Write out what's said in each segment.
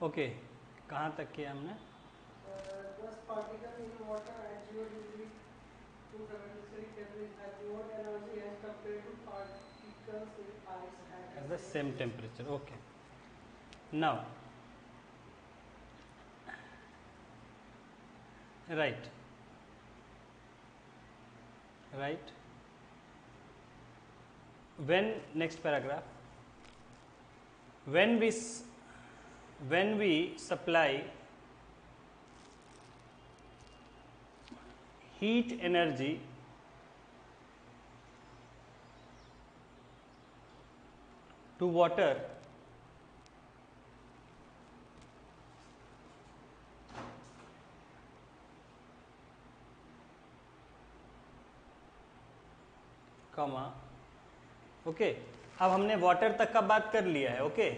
Okay, कहाँ तक किया हमने? 10 particle in water at 0 degree 273 kelvin have more energy as compare to particles in ice at the same temperature. Okay, now right, right, when, next paragraph, when we supply heat energy to water comma. Okay, अब हमने water तक का बात कर लिया है. Okay,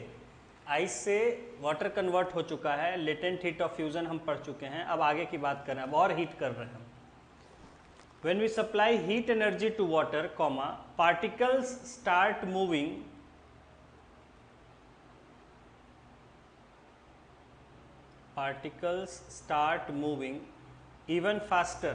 ice से water convert हो चुका है, लेटेंट हीट ऑफ फ्यूजन हम पढ़ चुके हैं. अब आगे की बात कर रहे हैं, अब और हीट कर रहे हैं. When we supply heat energy to water comma, particles start moving even faster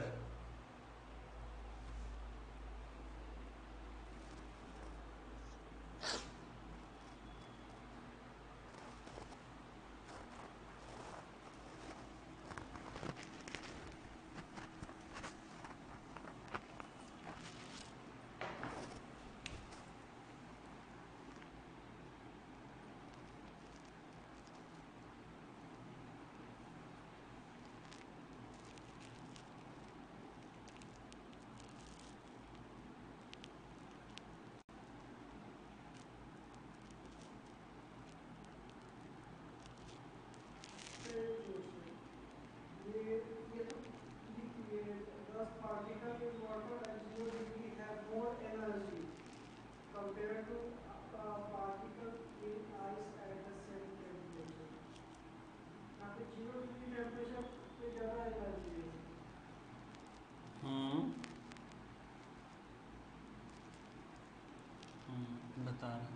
particle in water at 0 degree have more energy compare to particle in ice at the same temperature. यहाँ पे 0 degree temperature पे ज़्यादा energy है. बता रहे हैं.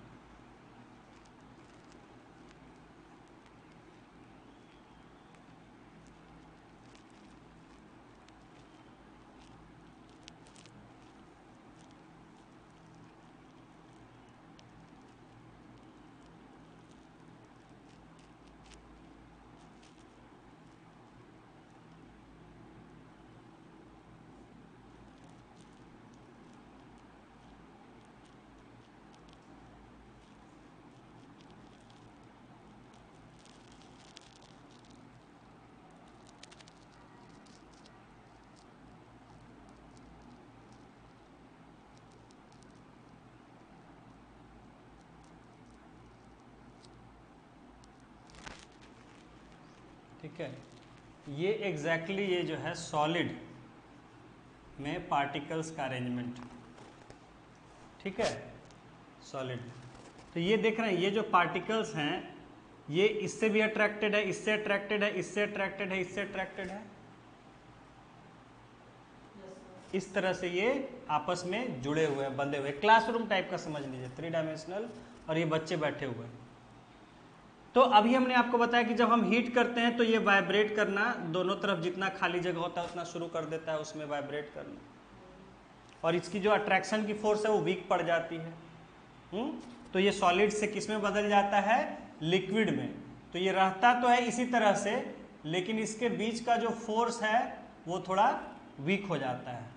ठीक है, ये एग्जैक्टली ये जो है सॉलिड में पार्टिकल्स का अरेंजमेंट. ठीक है, सॉलिड. तो ये देख रहे हैं, ये जो पार्टिकल्स हैं ये इससे भी अट्रैक्टेड है, इससे अट्रैक्टेड है, इससे अट्रैक्टेड है, इससे अट्रैक्टेड है. इस तरह से ये आपस में जुड़े हुए हैं, बंधे हुए. क्लासरूम टाइप का समझ लीजिए, 3 डायमेंशनल, और ये बच्चे बैठे हुए हैं. तो अभी हमने आपको बताया कि जब हम हीट करते हैं तो ये वाइब्रेट करना, दोनों तरफ जितना खाली जगह होता है उतना शुरू कर देता है उसमें वाइब्रेट करना, और इसकी जो अट्रैक्शन की फोर्स है वो वीक पड़ जाती है. तो ये सॉलिड से किस में बदल जाता है? लिक्विड में. तो ये रहता तो है इसी तरह से, लेकिन इसके बीच का जो फोर्स है वो थोड़ा वीक हो जाता है.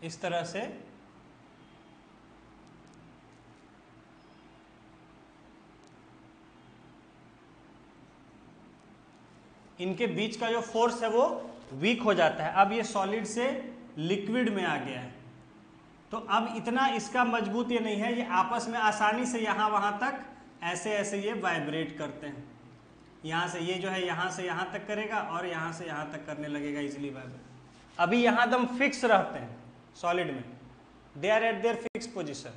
इस तरह से इनके बीच का जो फोर्स है वो वीक हो जाता है. अब ये सॉलिड से लिक्विड में आ गया है, तो अब इतना इसका मजबूत ये नहीं है, ये आपस में आसानी से यहाँ वहाँ तक ऐसे ऐसे ये वाइब्रेट करते हैं. यहाँ से ये जो है यहाँ से यहाँ तक करेगा और यहाँ से यहाँ तक करने लगेगा इजीली वाइब्रेट. अभी यहाँ दम फिक्स रहते हैं सॉलिड में, they are at their fix position.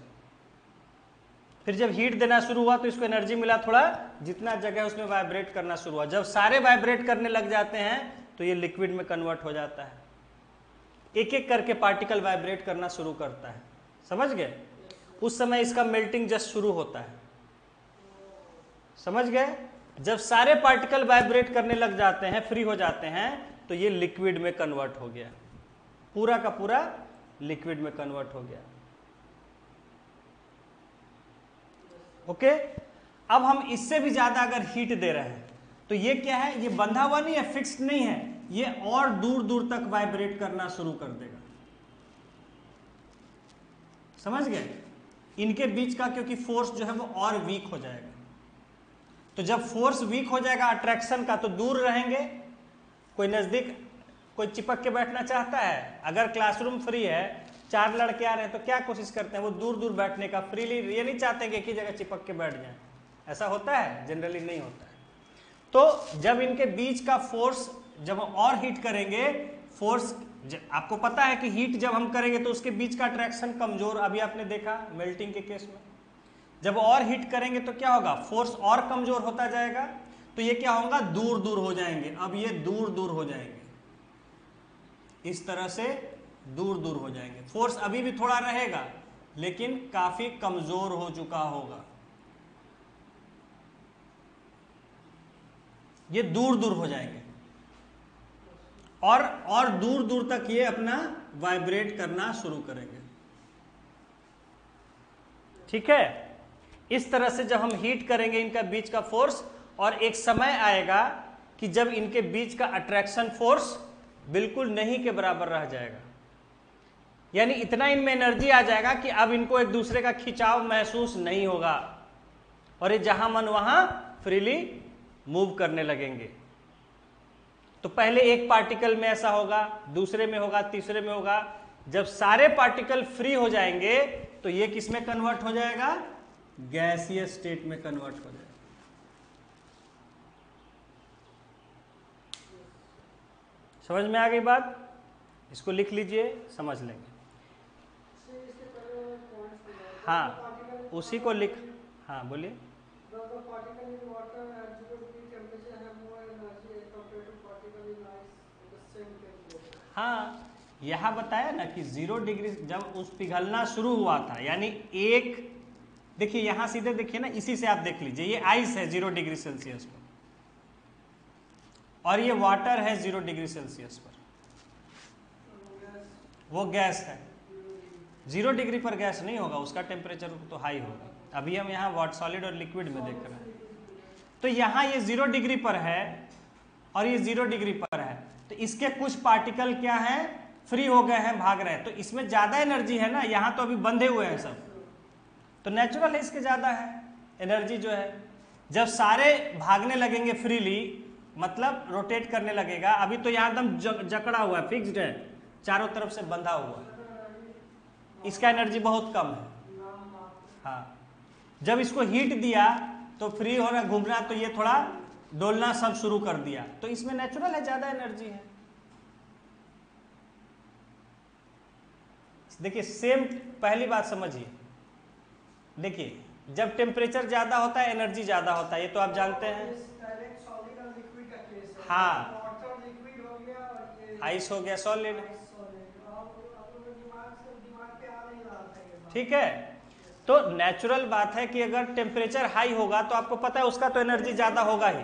फिर जब हीट देना शुरू हुआ तो इसको एनर्जी मिला थोड़ा, जितना जगह उसमें वाइब्रेट करना शुरू हुआ. जब सारे वाइब्रेट करने लग जाते हैं तो ये लिक्विड में कन्वर्ट हो जाता है। एक एक करके पार्टिकल वाइब्रेट करना शुरू करता है, समझ गए? उस समय इसका मेल्टिंग जस्ट शुरू होता है, समझ गए? जब सारे पार्टिकल वाइब्रेट करने लग जाते हैं, फ्री हो जाते हैं, तो ये लिक्विड में कन्वर्ट हो गया, पूरा का पूरा लिक्विड में कन्वर्ट हो गया। ओके, अब हम इससे भी ज्यादा अगर हीट दे रहे हैं तो ये क्या है, ये बंधा हुआ नहीं है, फिक्स्ड नहीं है, ये और दूर दूर तक वाइब्रेट करना शुरू कर देगा, समझ गए? इनके बीच का क्योंकि फोर्स जो है वो और वीक हो जाएगा, तो जब फोर्स वीक हो जाएगा अट्रैक्शन का, तो दूर रहेंगे। कोई नजदीक, कोई चिपक के बैठना चाहता है? अगर क्लासरूम फ्री है, 4 लड़के आ रहे हैं, तो क्या कोशिश करते हैं? वो दूर दूर बैठने का, फ्रीली, ये नहीं चाहते कि एक ही जगह चिपक के बैठ जाए। ऐसा होता है? जनरली नहीं होता है। तो जब इनके बीच का फोर्स, जब और हीट करेंगे, फोर्स, आपको पता है कि हीट जब हम करेंगे तो उसके बीच का अट्रैक्शन कमजोर, अभी आपने देखा मेल्टिंग के केस में, जब और हीट करेंगे तो क्या होगा, फोर्स और कमजोर होता जाएगा, तो ये क्या होगा, दूर दूर हो जाएंगे। अब ये दूर दूर हो जाएंगे, इस तरह से दूर दूर हो जाएंगे। फोर्स अभी भी थोड़ा रहेगा लेकिन काफी कमजोर हो चुका होगा, ये दूर दूर हो जाएंगे और दूर दूर तक ये अपना वाइब्रेट करना शुरू करेंगे, ठीक है? इस तरह से जब हम हीट करेंगे इनका बीच का फोर्स, और एक समय आएगा कि जब इनके बीच का अट्रैक्शन फोर्स बिल्कुल नहीं के बराबर रह जाएगा, यानी इतना इनमें एनर्जी आ जाएगा कि अब इनको एक दूसरे का खिंचाव महसूस नहीं होगा, और ये जहां मन वहां फ्रीली मूव करने लगेंगे। तो पहले एक पार्टिकल में ऐसा होगा, दूसरे में होगा, तीसरे में होगा। जब सारे पार्टिकल फ्री हो जाएंगे तो ये किस में कन्वर्ट हो जाएगा, गैसीय स्टेट में कन्वर्ट हो जाएगा। समझ में आ गई बात? इसको लिख लीजिए, समझ लेंगे। हाँ, उसी को लिख, हाँ बोलिए। हाँ, यह बताया ना कि 0 डिग्री जब उस पिघलना शुरू हुआ था, यानी एक, देखिए यहां सीधे देखिए ना, इसी से आप देख लीजिए, ये आइस है 0 डिग्री सेल्सियस पर, और ये वाटर है 0 डिग्री सेल्सियस पर, वो गैस है। 0 डिग्री पर गैस नहीं होगा, उसका टेम्परेचर तो हाई होगा। अभी हम यहाँ वाटर सॉलिड और लिक्विड में देख रहे हैं, तो यहाँ ये 0 डिग्री पर है और ये 0 डिग्री पर है, तो इसके कुछ पार्टिकल क्या है, फ्री हो गए हैं, भाग रहे हैं, तो इसमें ज्यादा एनर्जी है ना, यहाँ तो अभी बंधे हुए हैं सब, तो नेचुरल है इसके ज्यादा है एनर्जी जो है। जब सारे भागने लगेंगे फ्रीली, मतलब रोटेट करने लगेगा, अभी तो यहाँ एकदम जकड़ा हुआ है, फिक्स्ड है, चारों तरफ से बंधा हुआ है, इसका एनर्जी बहुत कम है। हाँ, जब इसको हीट दिया तो फ्री होना, घूमना, तो ये थोड़ा डोलना सब शुरू कर दिया, तो इसमें नेचुरल है, ज्यादा एनर्जी है। देखिए सेम, पहली बात समझिए, देखिए जब टेम्परेचर ज्यादा होता है एनर्जी ज्यादा होता है, ये तो आप जानते हैं। हाँ, आइस हो गया सॉलिड, ठीक है? तो नेचुरल बात है कि अगर टेम्परेचर हाई होगा तो आपको पता है उसका तो एनर्जी ज्यादा होगा ही,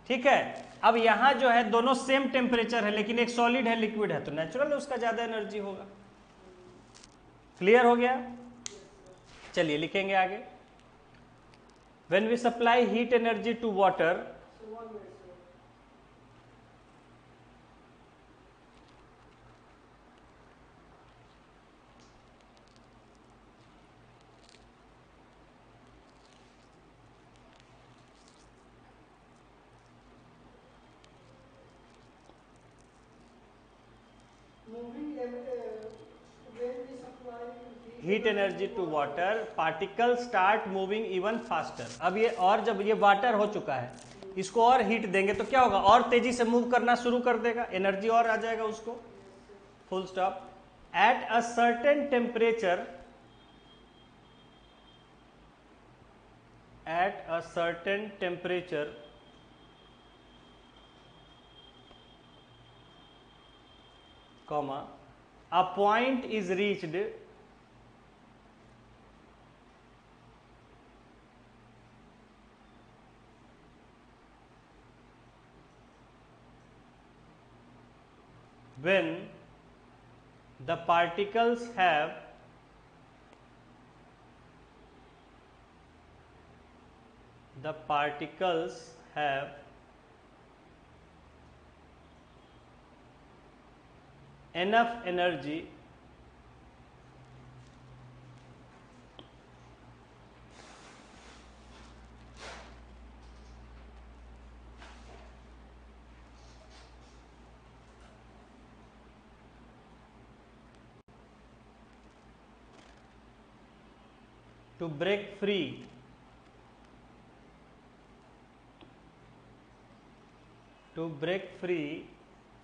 ठीक है? अब यहां जो है दोनों सेम टेम्परेचर है, लेकिन एक सॉलिड है लिक्विड है, तो नेचुरल है उसका ज्यादा एनर्जी होगा। क्लियर हो गया? चलिए लिखेंगे आगे। When we supply heat energy to water, heat energy to water, particle start moving even faster. अब ये, और जब ये वाटर हो चुका है, इसको और हीट देंगे तो क्या होगा, और तेजी से मूव करना शुरू कर देगा, एनर्जी और आ जाएगा उसको, full stop. At a certain temperature, at a certain temperature comma, a point is reached when the particles have enough energy to break free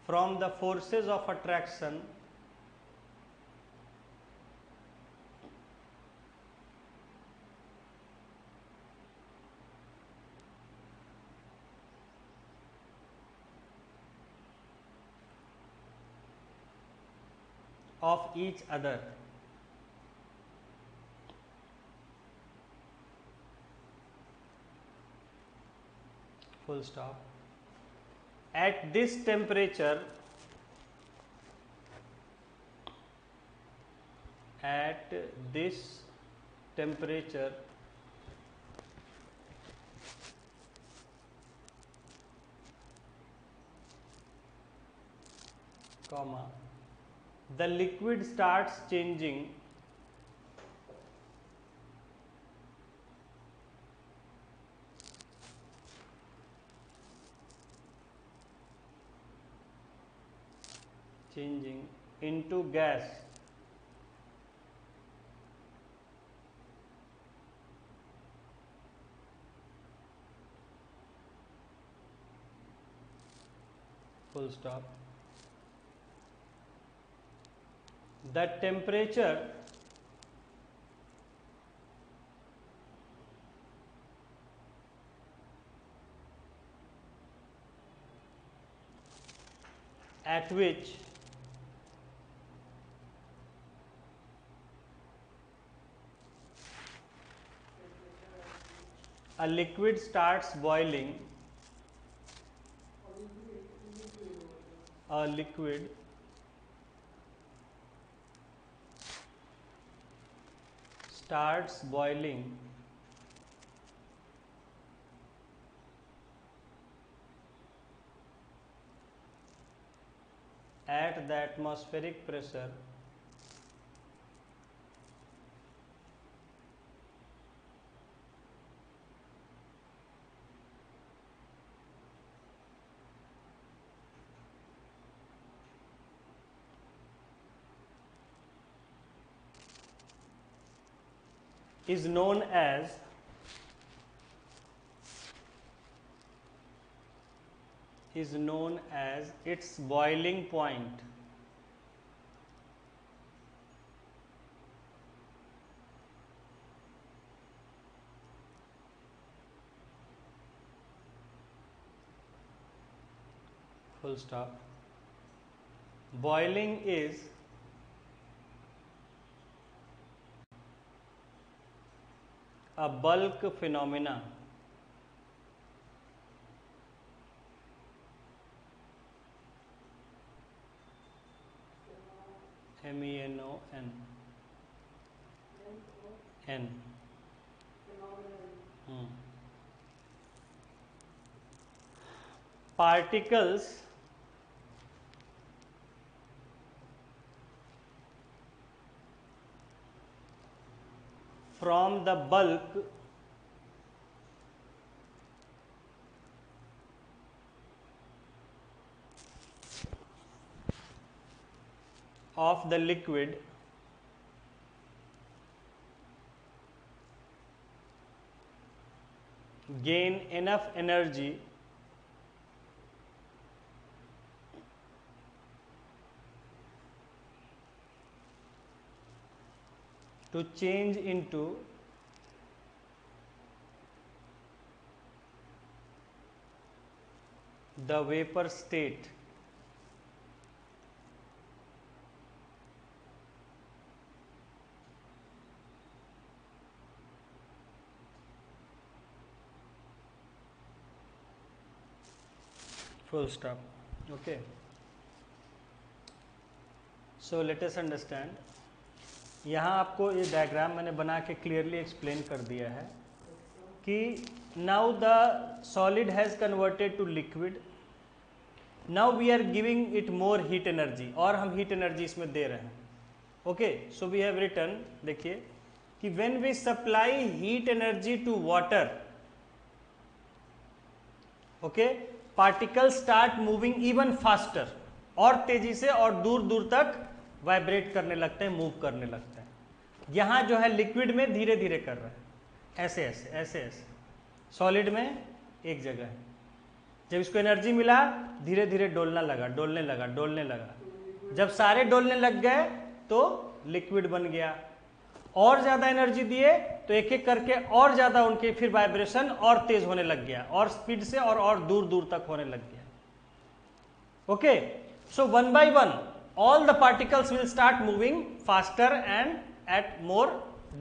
from the forces of attraction of each other. Full stop. At this temperature, comma, the liquid starts changing into gas full stop. The temperature at which a liquid starts boiling, a liquid starts boiling at the atmospheric pressure is known as its boiling point. Full stop. Boiling is a bulk phenomena MENON N. Particles from the bulk of the liquid gain enough energy to change into the vapor state. full stop. Okay, so let us understand. यहाँ आपको ये diagram मैंने बना के clearly explain कर दिया है कि now the solid has converted to liquid, now we are giving it more heat energy, और हम हीट एनर्जी इसमें दे रहे हैं. Okay, so we have written, देखिए कि when we supply heat energy to water, okay, particle start moving even faster, और तेजी से और दूर दूर तक वाइब्रेट करने लगते हैं, मूव करने लगते हैं. यहां जो है लिक्विड में धीरे धीरे कर रहे हैं, ऐसे ऐसे ऐसे ऐसे. सॉलिड में एक जगह है. जब इसको एनर्जी मिला धीरे धीरे डोलना लगा, डोलने लगा, डोलने लगा. जब सारे डोलने लग गए तो लिक्विड बन गया. और ज्यादा एनर्जी दिए तो एक एक करके और ज्यादा उनके फिर वाइब्रेशन और तेज होने लग गया, और स्पीड से और दूर दूर तक होने लग गया. Okay, so one by one all the particles will start moving faster and at more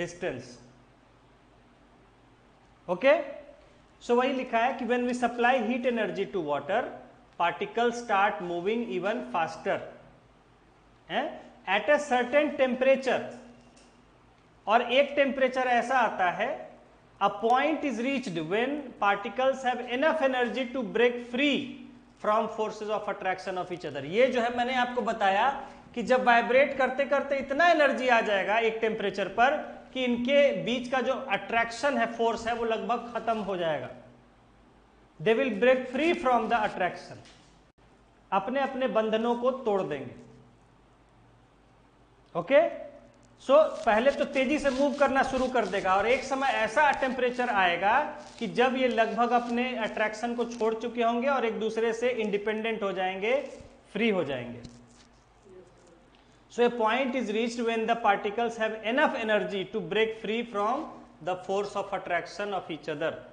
distance. Okay, so वही लिखा है कि when we supply heat energy to water, particles start moving even faster at a certain temperature. और एक temperature ऐसा आता है, a point is reached when particles have enough energy to break free from forces of attraction of each other. ये जो है मैंने आपको बताया कि जब वाइब्रेट करते करते इतना एनर्जी आ जाएगा एक टेम्परेचर पर कि इनके बीच का जो अट्रैक्शन है, फोर्स है, वो लगभग खत्म हो जाएगा. They will break free from the attraction, अपने अपने बंधनों को तोड़ देंगे. ओके, सो पहले तो तेजी से मूव करना शुरू कर देगा, और एक समय ऐसा टेम्परेचर आएगा कि जब ये लगभग अपने अट्रैक्शन को छोड़ चुके होंगे और एक दूसरे से इंडिपेंडेंट हो जाएंगे, फ्री हो जाएंगे. So a point is reached when the particles have enough energy to break free from the force of attraction of each other.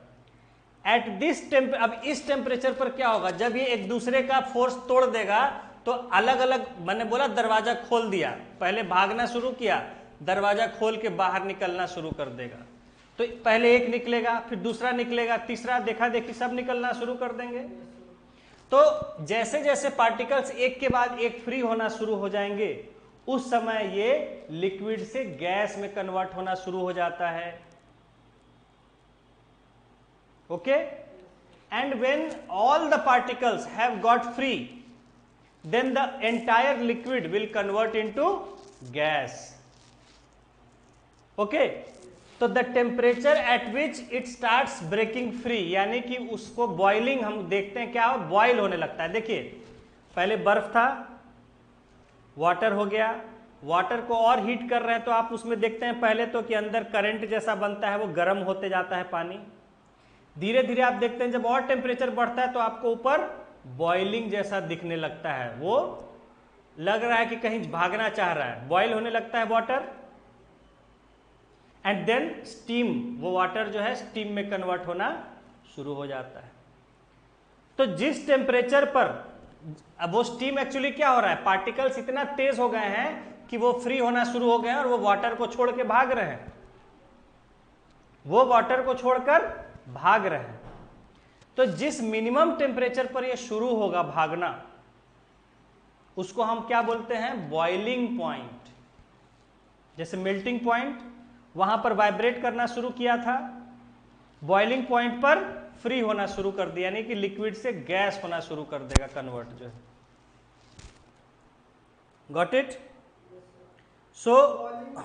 At this अब इस टेम्परेचर पर क्या होगा, जब ये एक दूसरे का फोर्स तोड़ देगा तो अलग अलग, मैंने बोला दरवाजा खोल दिया, पहले भागना शुरू किया, दरवाजा खोल के बाहर निकलना शुरू कर देगा. तो पहले एक निकलेगा, फिर दूसरा निकलेगा, तीसरा, देखा देखी सब निकलना शुरू कर देंगे. तो जैसे जैसे पार्टिकल्स एक के बाद एक फ्री होना शुरू हो जाएंगे, उस समय ये लिक्विड से गैस में कन्वर्ट होना शुरू हो जाता है. Okay, and when all the particles have got free, then the entire liquid will convert into gas. Okay, तो the temperature at which it starts breaking free, यानी कि उसको बॉइलिंग हम देखते हैं क्या बॉइल होने लगता है. देखिए पहले बर्फ था, वाटर हो गया, वाटर को और हीट कर रहे हैं तो आप उसमें देखते हैं पहले तो कि अंदर करंट जैसा बनता है, वो गर्म होते जाता है पानी. धीरे धीरे आप देखते हैं जब और टेम्परेचर बढ़ता है तो आपको ऊपर बॉइलिंग जैसा दिखने लगता है, वो लग रहा है कि कहीं भागना चाह रहा है, बॉइल होने लगता है वाटर. एंड देन स्टीम, वो वाटर जो है स्टीम में कन्वर्ट होना शुरू हो जाता है. तो जिस टेम्परेचर पर अब वो स्टीम एक्चुअली क्या हो रहा है, पार्टिकल्स इतना तेज हो गए हैं कि वो फ्री होना शुरू हो गए हैं और वो वाटर को छोड़ के भाग रहे हैं, वो वाटर को छोड़कर भाग रहे हैं. तो जिस मिनिमम टेम्परेचर पर ये शुरू होगा भागना, उसको हम क्या बोलते हैं, बॉइलिंग पॉइंट. जैसे मेल्टिंग पॉइंट, वहां पर वाइब्रेट करना शुरू किया था, बॉइलिंग पॉइंट पर फ्री होना शुरू कर दिया, यानी कि लिक्विड से गैस होना शुरू कर देगा कन्वर्ट जो है. Got it? So boiling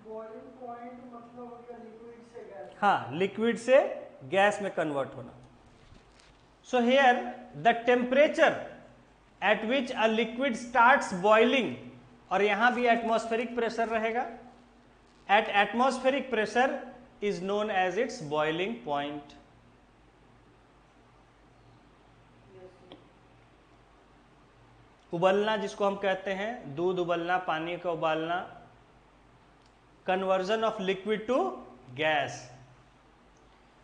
point मतलब हो गया लिक्विड से गैस. हाँ, लिक्विड से गैस में कन्वर्ट होना. So here the temperature at which a liquid starts boiling, और यहां भी atmospheric pressure रहेगा, at atmospheric pressure is known as its boiling point. उबलना जिसको हम कहते हैं, दूध उबलना, पानी का उबालना, conversion of liquid to gas.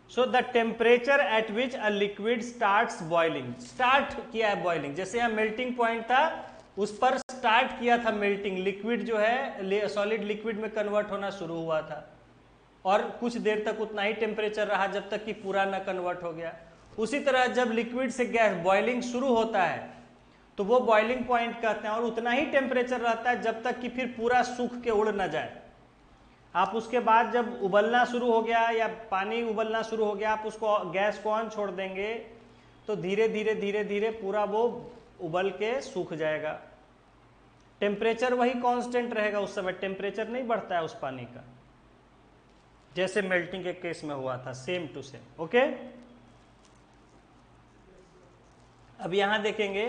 So the temperature at which a liquid starts boiling, start किया है boiling, जैसे यहाँ melting point था उस पर start किया था melting, liquid जो है solid liquid में convert होना शुरू हुआ था और कुछ देर तक उतना ही temperature रहा जब तक कि पूरा ना convert हो गया. उसी तरह जब लिक्विड से गैस बॉइलिंग शुरू होता है तो वो बॉइलिंग पॉइंट कहते हैं, और उतना ही टेम्परेचर रहता है जब तक कि फिर पूरा सूख के उड़ ना जाए। आप उसके बाद जब उबलना शुरू हो गया या पानी उबलना शुरू हो गया, आप उसको गैस को ऑन छोड़ देंगे तो धीरे धीरे धीरे धीरे पूरा वो उबल के सूख जाएगा। टेम्परेचर वही कांस्टेंट रहेगा, उस समय टेम्परेचर नहीं बढ़ता है उस पानी का, जैसे मेल्टिंग के केस में हुआ था, सेम टू सेम। ओके, अब यहां देखेंगे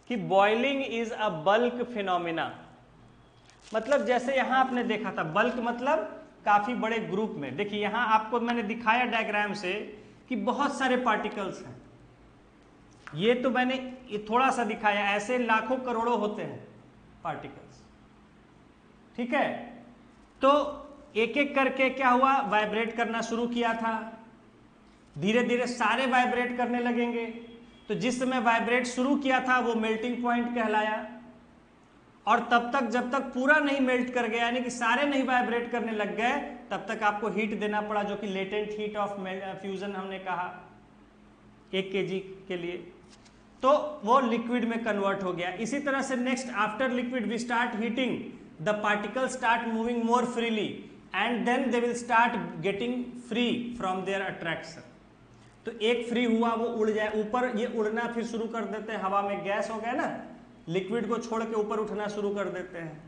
कि boiling is a bulk phenomena. मतलब जैसे यहां आपने देखा था बल्क मतलब काफी बड़े ग्रुप में। देखिए यहां आपको मैंने दिखाया डायग्राम से कि बहुत सारे पार्टिकल्स हैं। ये तो मैंने ये थोड़ा सा दिखाया, ऐसे लाखों करोड़ों होते हैं पार्टिकल्स। ठीक है, तो एक एक करके क्या हुआ, वाइब्रेट करना शुरू किया था, धीरे धीरे सारे वाइब्रेट करने लगेंगे। तो जिस समय वाइब्रेट शुरू किया था वो मेल्टिंग पॉइंट कहलाया, और तब तक जब तक पूरा नहीं मेल्ट कर गया, यानी कि सारे नहीं वाइब्रेट करने लग गए, तब तक आपको हीट देना पड़ा, जो कि लेटेंट हीट ऑफ फ्यूजन हमने कहा 1 kg के लिए, तो वो लिक्विड में कन्वर्ट हो गया। इसी तरह से next after liquid we start heating, the particle start moving more freely and then they will start getting free from their attraction. तो एक फ्री हुआ वो उड़ जाए ऊपर, ये उड़ना फिर शुरू कर देते हैं, हवा में गैस हो गया ना, लिक्विड को छोड़ के ऊपर उठना शुरू कर देते हैं,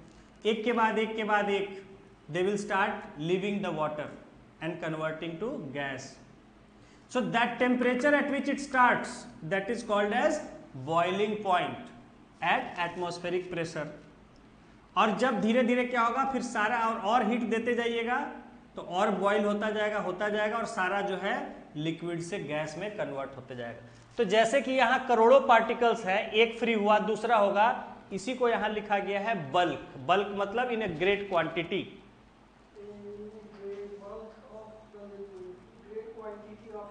एक के बाद एक के बाद एक, they will start leaving the water and converting to gas. So that temperature at which it starts, that is called as boiling point at atmospheric pressure। और जब धीरे धीरे क्या होगा, फिर सारा और हीट देते जाइएगा तो और बॉईल होता जाएगा और सारा जो है लिक्विड से गैस में कन्वर्ट होते जाएगा। तो जैसे कि यहाँ करोड़ों पार्टिकल्स हैं, एक फ्री हुआ दूसरा होगा, इसी को यहाँ लिखा गया है बल्क। बल्क मतलब इन ए ग्रेट क्वांटिटी।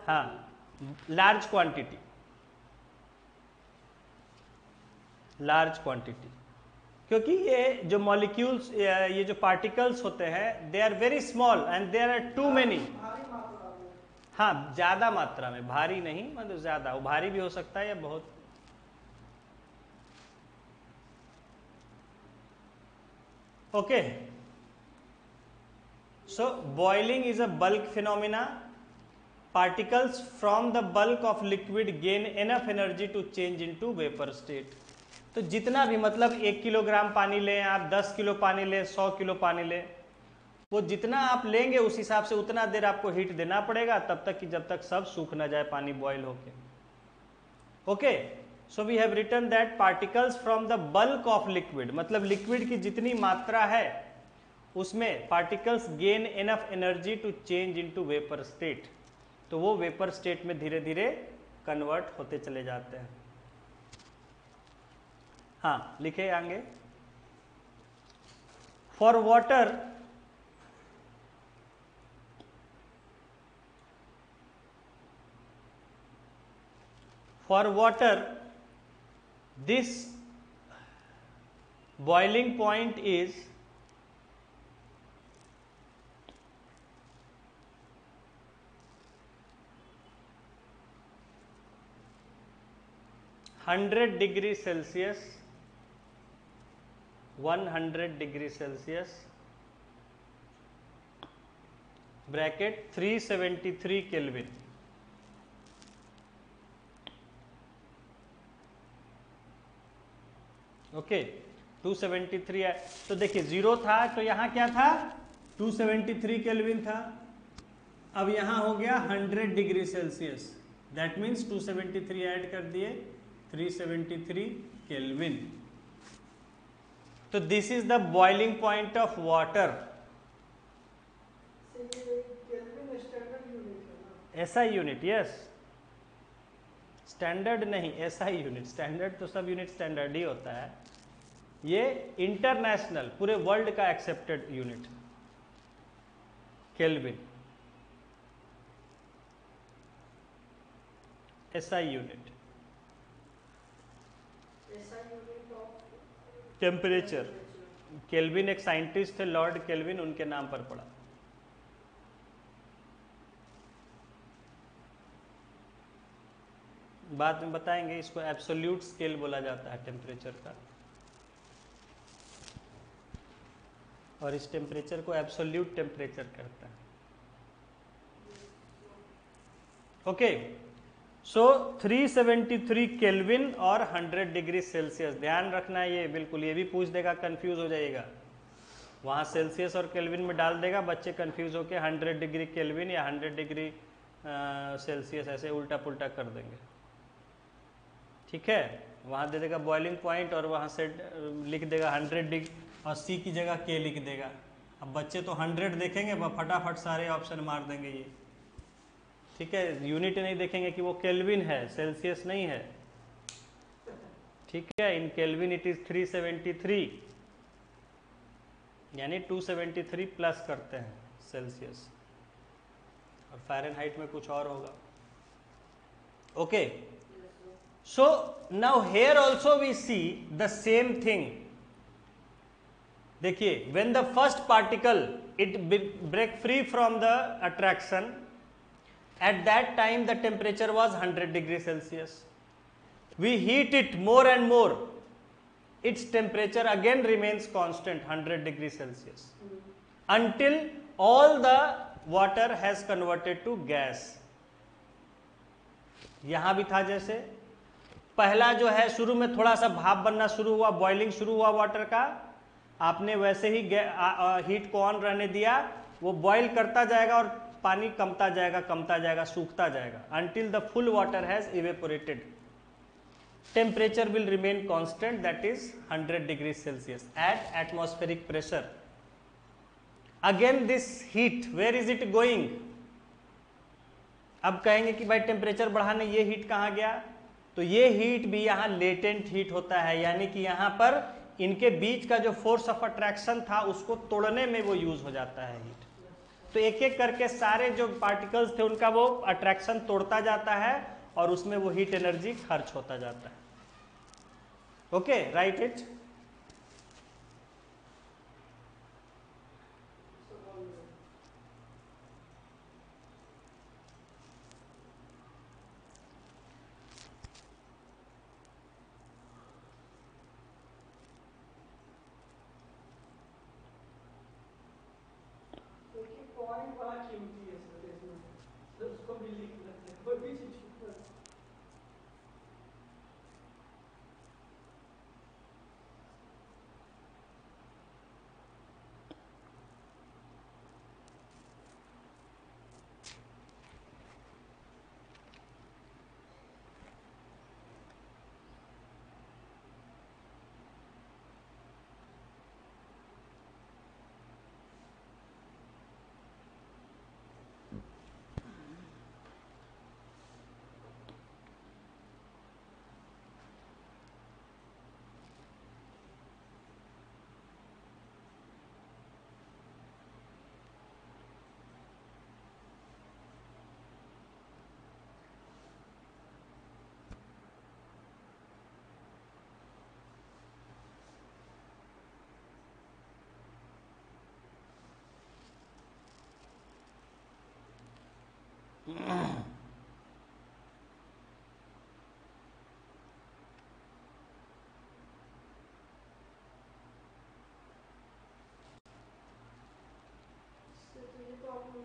हाँ, लार्ज क्वांटिटी, लार्ज क्वांटिटी, क्योंकि ये जो मॉलिक्यूल्स, ये जो पार्टिकल्स होते हैं, they are very small and there are too many. हाँ, ज्यादा मात्रा में, भारी नहीं, मतलब ज्यादा, वो भारी भी हो सकता है या बहुत। Okay, so boiling is a bulk phenomena. Particles from the bulk of liquid gain enough energy to change into vapor state। तो जितना भी, मतलब 1 किलोग्राम पानी लें आप, 10 किलो पानी लें, 100 किलो पानी लें, वो जितना आप लेंगे उस हिसाब से उतना देर आपको हीट देना पड़ेगा, तब तक कि जब तक सब सूख ना जाए पानी बॉयल होके। Okay, so we have written that particles from the bulk of liquid, मतलब लिक्विड की जितनी मात्रा है उसमें particles gain enough energy to change into vapour state. तो वो वेपर स्टेट में धीरे धीरे कन्वर्ट होते चले जाते हैं। हाँ, लिखे आगे, for water this boiling point is 100 degree Celsius, 100 degree Celsius bracket 373 kelvin. Okay, 273 है, तो देखिए 0 था तो यहाँ क्या था, 273 केल्विन था। अब यहाँ हो गया 100 degree Celsius, that means 273 add कर दिए, 373 केल्विन। तो this is the boiling point of water. SI unit, yes, standard नहीं, एसआई यूनिट। स्टैंडर्ड तो सब यूनिट स्टैंडर्ड ही होता है, ये इंटरनेशनल पूरे वर्ल्ड का accepted unit kelvin, SI unit, temperature. Kelvin एक साइंटिस्ट थे, लॉर्ड केल्विन, उनके नाम पर पड़ा। बाद में बताएंगे। इसको एब्सोल्यूट स्केल बोला जाता है टेम्परेचर का, और इस टेम्परेचर को एब्सोल्यूट टेम्परेचर कहता है। ओके, सो 373 केल्विन और 100 डिग्री सेल्सियस, ध्यान रखना है ये बिल्कुल, ये भी पूछ देगा, कंफ्यूज हो जाएगा। वहाँ सेल्सियस और केल्विन में डाल देगा, बच्चे कंफ्यूज होकर 100 डिग्री केल्विन या 100 डिग्री सेल्सियस ऐसे उल्टा पुल्टा कर देंगे। ठीक है, वहाँ दे देगा बॉइलिंग पॉइंट और वहाँ से लिख देगा 100 डिग्री और सी की जगह के लिख देगा। अब बच्चे तो 100 देखेंगे, फटाफट सारे ऑप्शन मार देंगे ये। ठीक है, यूनिट नहीं देखेंगे कि वो केल्विन है, सेल्सियस नहीं है। ठीक है, इन केल्विन इट इज 373, यानी 273 प्लस करते हैं सेल्सियस, और फ़ारेनहाइट में कुछ और होगा। Okay, so now here also we see the same thing. देखिए, when the first particle it break free from the attraction, at that time the temperature was 100 degree Celsius. We heat it more and more, its temperature again remains constant 100 degree Celsius until all the water has converted to gas. यहां भी था जैसे पहला जो है शुरू में थोड़ा सा भाप बनना शुरू हुआ, बॉइलिंग शुरू हुआ वाटर का, आपने वैसे ही हीट को ऑन रहने दिया, वो बॉइल करता जाएगा और पानी कमता जाएगा, सूखता जाएगा, until the full water has evaporated. Temperature will remain constant, that is 100 degrees Celsius at atmospheric pressure. Again this heat, where is it going? अब कहेंगे कि भाई टेम्परेचर बढ़ाने ये हीट कहाँ गया, तो ये हीट भी यहाँ लेटेंट हीट होता है, यानी कि यहाँ पर इनके बीच का जो फोर्स ऑफ अट्रैक्शन था उसको तोड़ने में वो यूज हो जाता है हीट। तो एक एक करके सारे जो पार्टिकल्स थे उनका वो अट्रैक्शन तोड़ता जाता है और उसमें वो हीट एनर्जी खर्च होता जाता है। Okay, right it. पॉइंट बड़ा कीमती है सर, इसमें तो उसको भी लिख लेते हैं, कोई भी चीज को।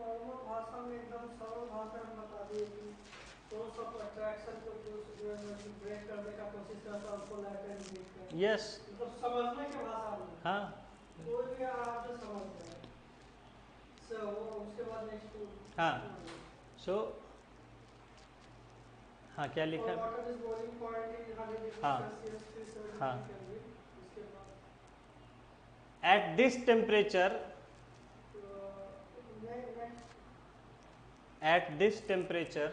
नॉर्मल भाषा में एकदम सरल भाषा में बता दिए कि सोर्स ऑफ अट्रैक्शन को जो एनर्जी ब्रेक करने का कोशिश करता है उसको लैटेंट हीट कहते हैं। यस, मतलब समझने के भाषा में, हाँ, कोई भी आप जो समझ जाए। सो उसके बाद नेक्स्ट, हाँ, सो हाँ क्या लिखा? Water is boiling point in 100 degree हाँ, सेल्सियस 373 हाँ, केल्विन। उसके बाद at this temperature, at this temperature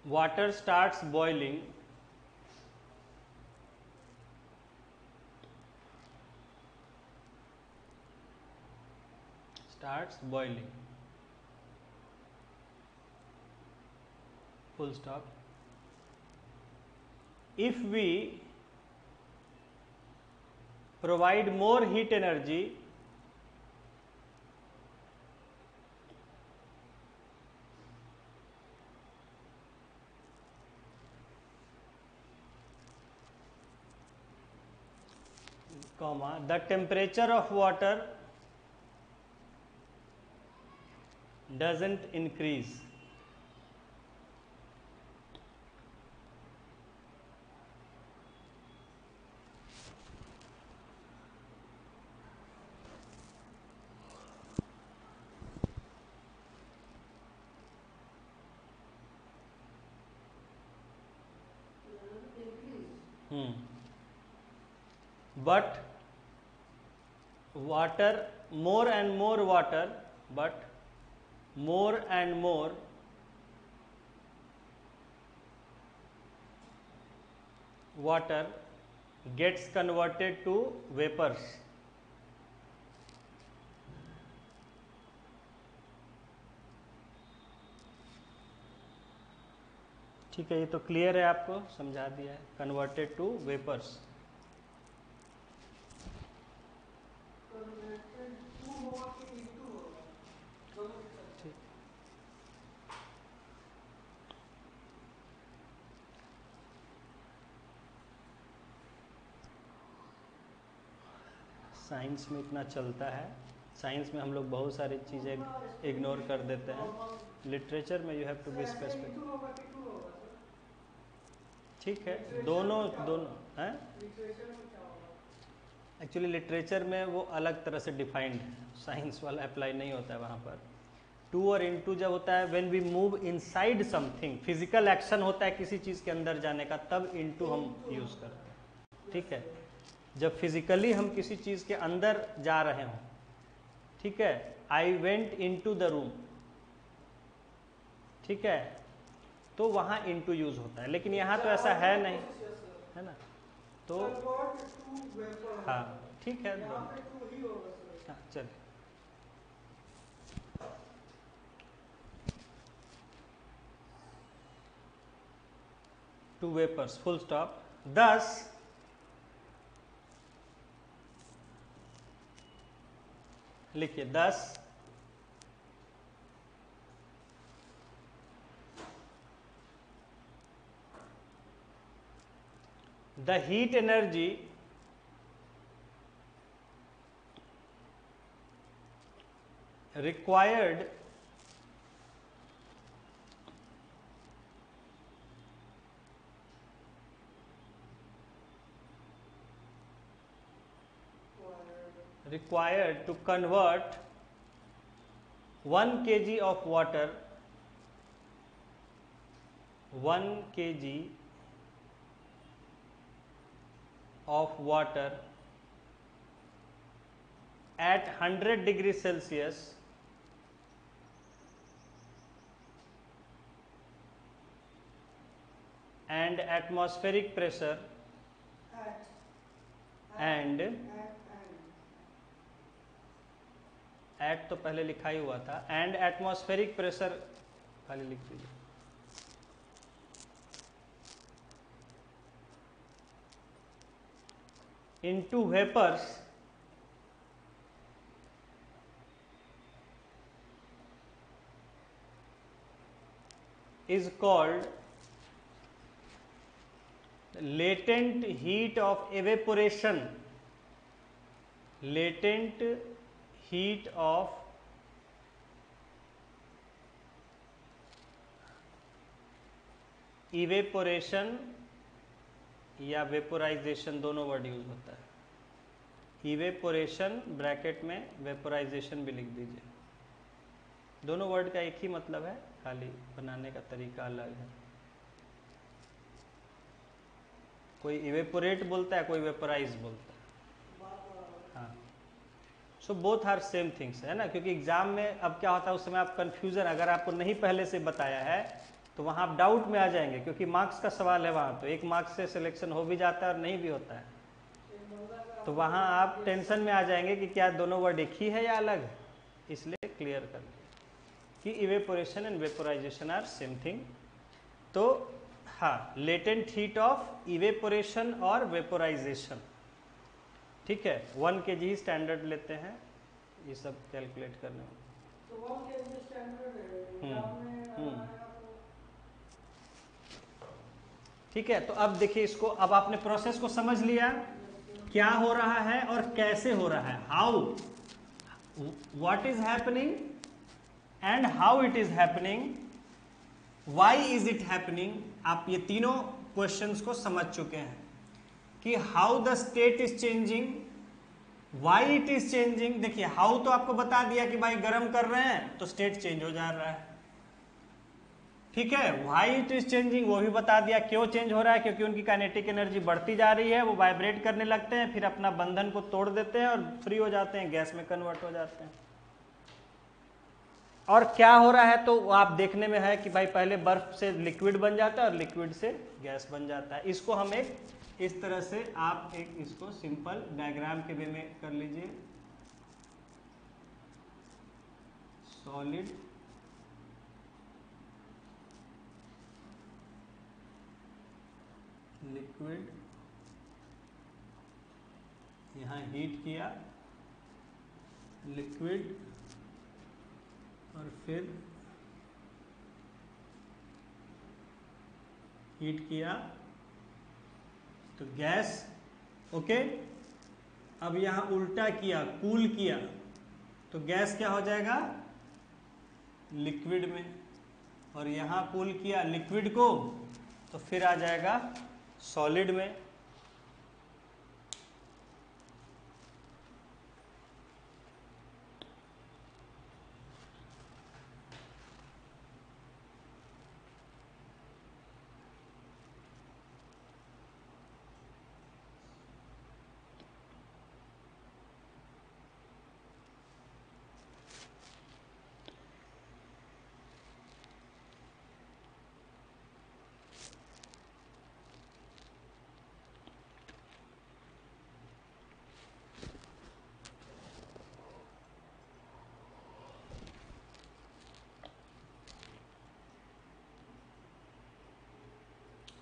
water starts boiling, full stop. If we provide more heat energy comma, the temperature of water doesn't increase but water, more and more water, but more and more water gets converted to vapors. ठीक है, ये तो clear है, आपको समझा दिया है, converted to vapours. Science में इतना चलता है, साइंस में हम लोग बहुत सारी चीज़ें इग्नोर कर देते हैं, लिटरेचर में you have to be specific. ठीक है, दोनों हैं। एक्चुअली लिटरेचर में वो अलग तरह से डिफाइंड है, साइंस वाला अप्लाई नहीं होता है वहाँ पर। टू और इनटू जब होता है when we move inside something, physical action होता है किसी चीज़ के अंदर जाने का, तब इनटू हम यूज़ करते हैं। ठीक है, जब फिजिकली हम किसी चीज़ के अंदर जा रहे हों, ठीक है, I went into the room, ठीक है, तो वहाँ इनटू यूज होता है, लेकिन यहाँ तो ऐसा है नहीं, है ना, तो हाँ ठीक है, हाँ चलिए। To vapours, full stop. Thus लिखिए, thus the heat energy required to convert 1 kg of water, 1 kg of water at 100 degrees Celsius and atmospheric pressure and at तो पहले लिखा ही हुआ था, एंड एटमॉस्फेरिक प्रेशर खाली लिख दीजिए, into vapours is called latent heat of evaporation, latent heat of evaporation या vaporisation, दोनों वर्ड यूज होता है। इवेपोरेशन ब्रैकेट में वेपोराइजेशन भी लिख दीजिए, दोनों वर्ड का एक ही मतलब है, खाली बनाने का तरीका अलग है। कोई इवेपोरेट बोलता है, कोई वेपोराइज बोलता है। हाँ, so both are same things, है ना, क्योंकि एग्जाम में अब क्या होता है, उस समय आप कंफ्यूजन, अगर आपको नहीं पहले से बताया है तो वहाँ आप डाउट में आ जाएंगे, क्योंकि मार्क्स का सवाल है वहाँ, तो एक मार्क्स से सिलेक्शन हो भी जाता है और नहीं भी होता है, तो वहाँ आप टेंशन में आ जाएंगे कि क्या दोनों वर्ड एक ही है या अलग है, इसलिए क्लियर कर कि evaporation and vaporisation are same thing. तो हाँ, लेटेंट हीट ऑफ इवेपोरेशन और वेपोराइजेशन, ठीक है, 1 kg स्टैंडर्ड लेते हैं ये सब कैलकुलेट करने में। तो 1 kg स्टैंडर्ड है, ठीक है, तो अब देखिए इसको, अब आपने प्रोसेस को समझ लिया, क्या हो रहा है और कैसे हो रहा है, how, what is happening and how it is happening, why is it happening. आप ये तीनों क्वेश्चंस को समझ चुके हैं कि how the state is changing, why it is changing. देखिए हाउ तो आपको बता दिया कि भाई गर्म कर रहे हैं तो स्टेट चेंज हो जा रहा है, ठीक है। व्हाई इट इज चेंजिंग वो भी बता दिया, क्यों चेंज हो रहा है, क्योंकि उनकी काइनेटिक एनर्जी बढ़ती जा रही है, वो वाइब्रेट करने लगते हैं, फिर अपना बंधन को तोड़ देते हैं और फ्री हो जाते हैं, गैस में कन्वर्ट हो जाते हैं। और क्या हो रहा है तो आप देखने में है कि भाई पहले बर्फ से लिक्विड बन जाता है और लिक्विड से गैस बन जाता है। इसको हम एक इस तरह से आप एक इसको सिंपल डायग्राम के वे में कर लीजिए, सॉलिड, लिक्विड, यहाँ हीट किया लिक्विड और फिर हीट किया तो गैस, ओके। अब यहाँ उल्टा किया, कूल किया तो गैस क्या हो जाएगा, लिक्विड में, और यहाँ कूल किया लिक्विड को तो फिर आ जाएगा सॉलिड में।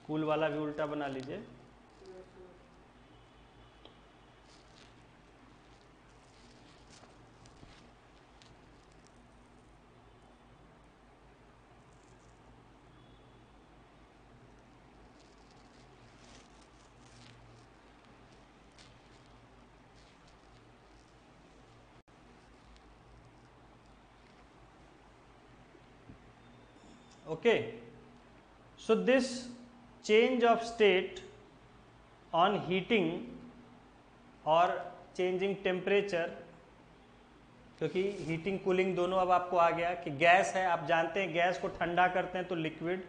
कूल वाला भी उल्टा बना लीजिए, okay. So this change of state on heating और changing temperature, क्योंकि हीटिंग कूलिंग दोनों अब आपको आ गया कि गैस है, आप जानते हैं गैस को ठंडा करते हैं तो लिक्विड,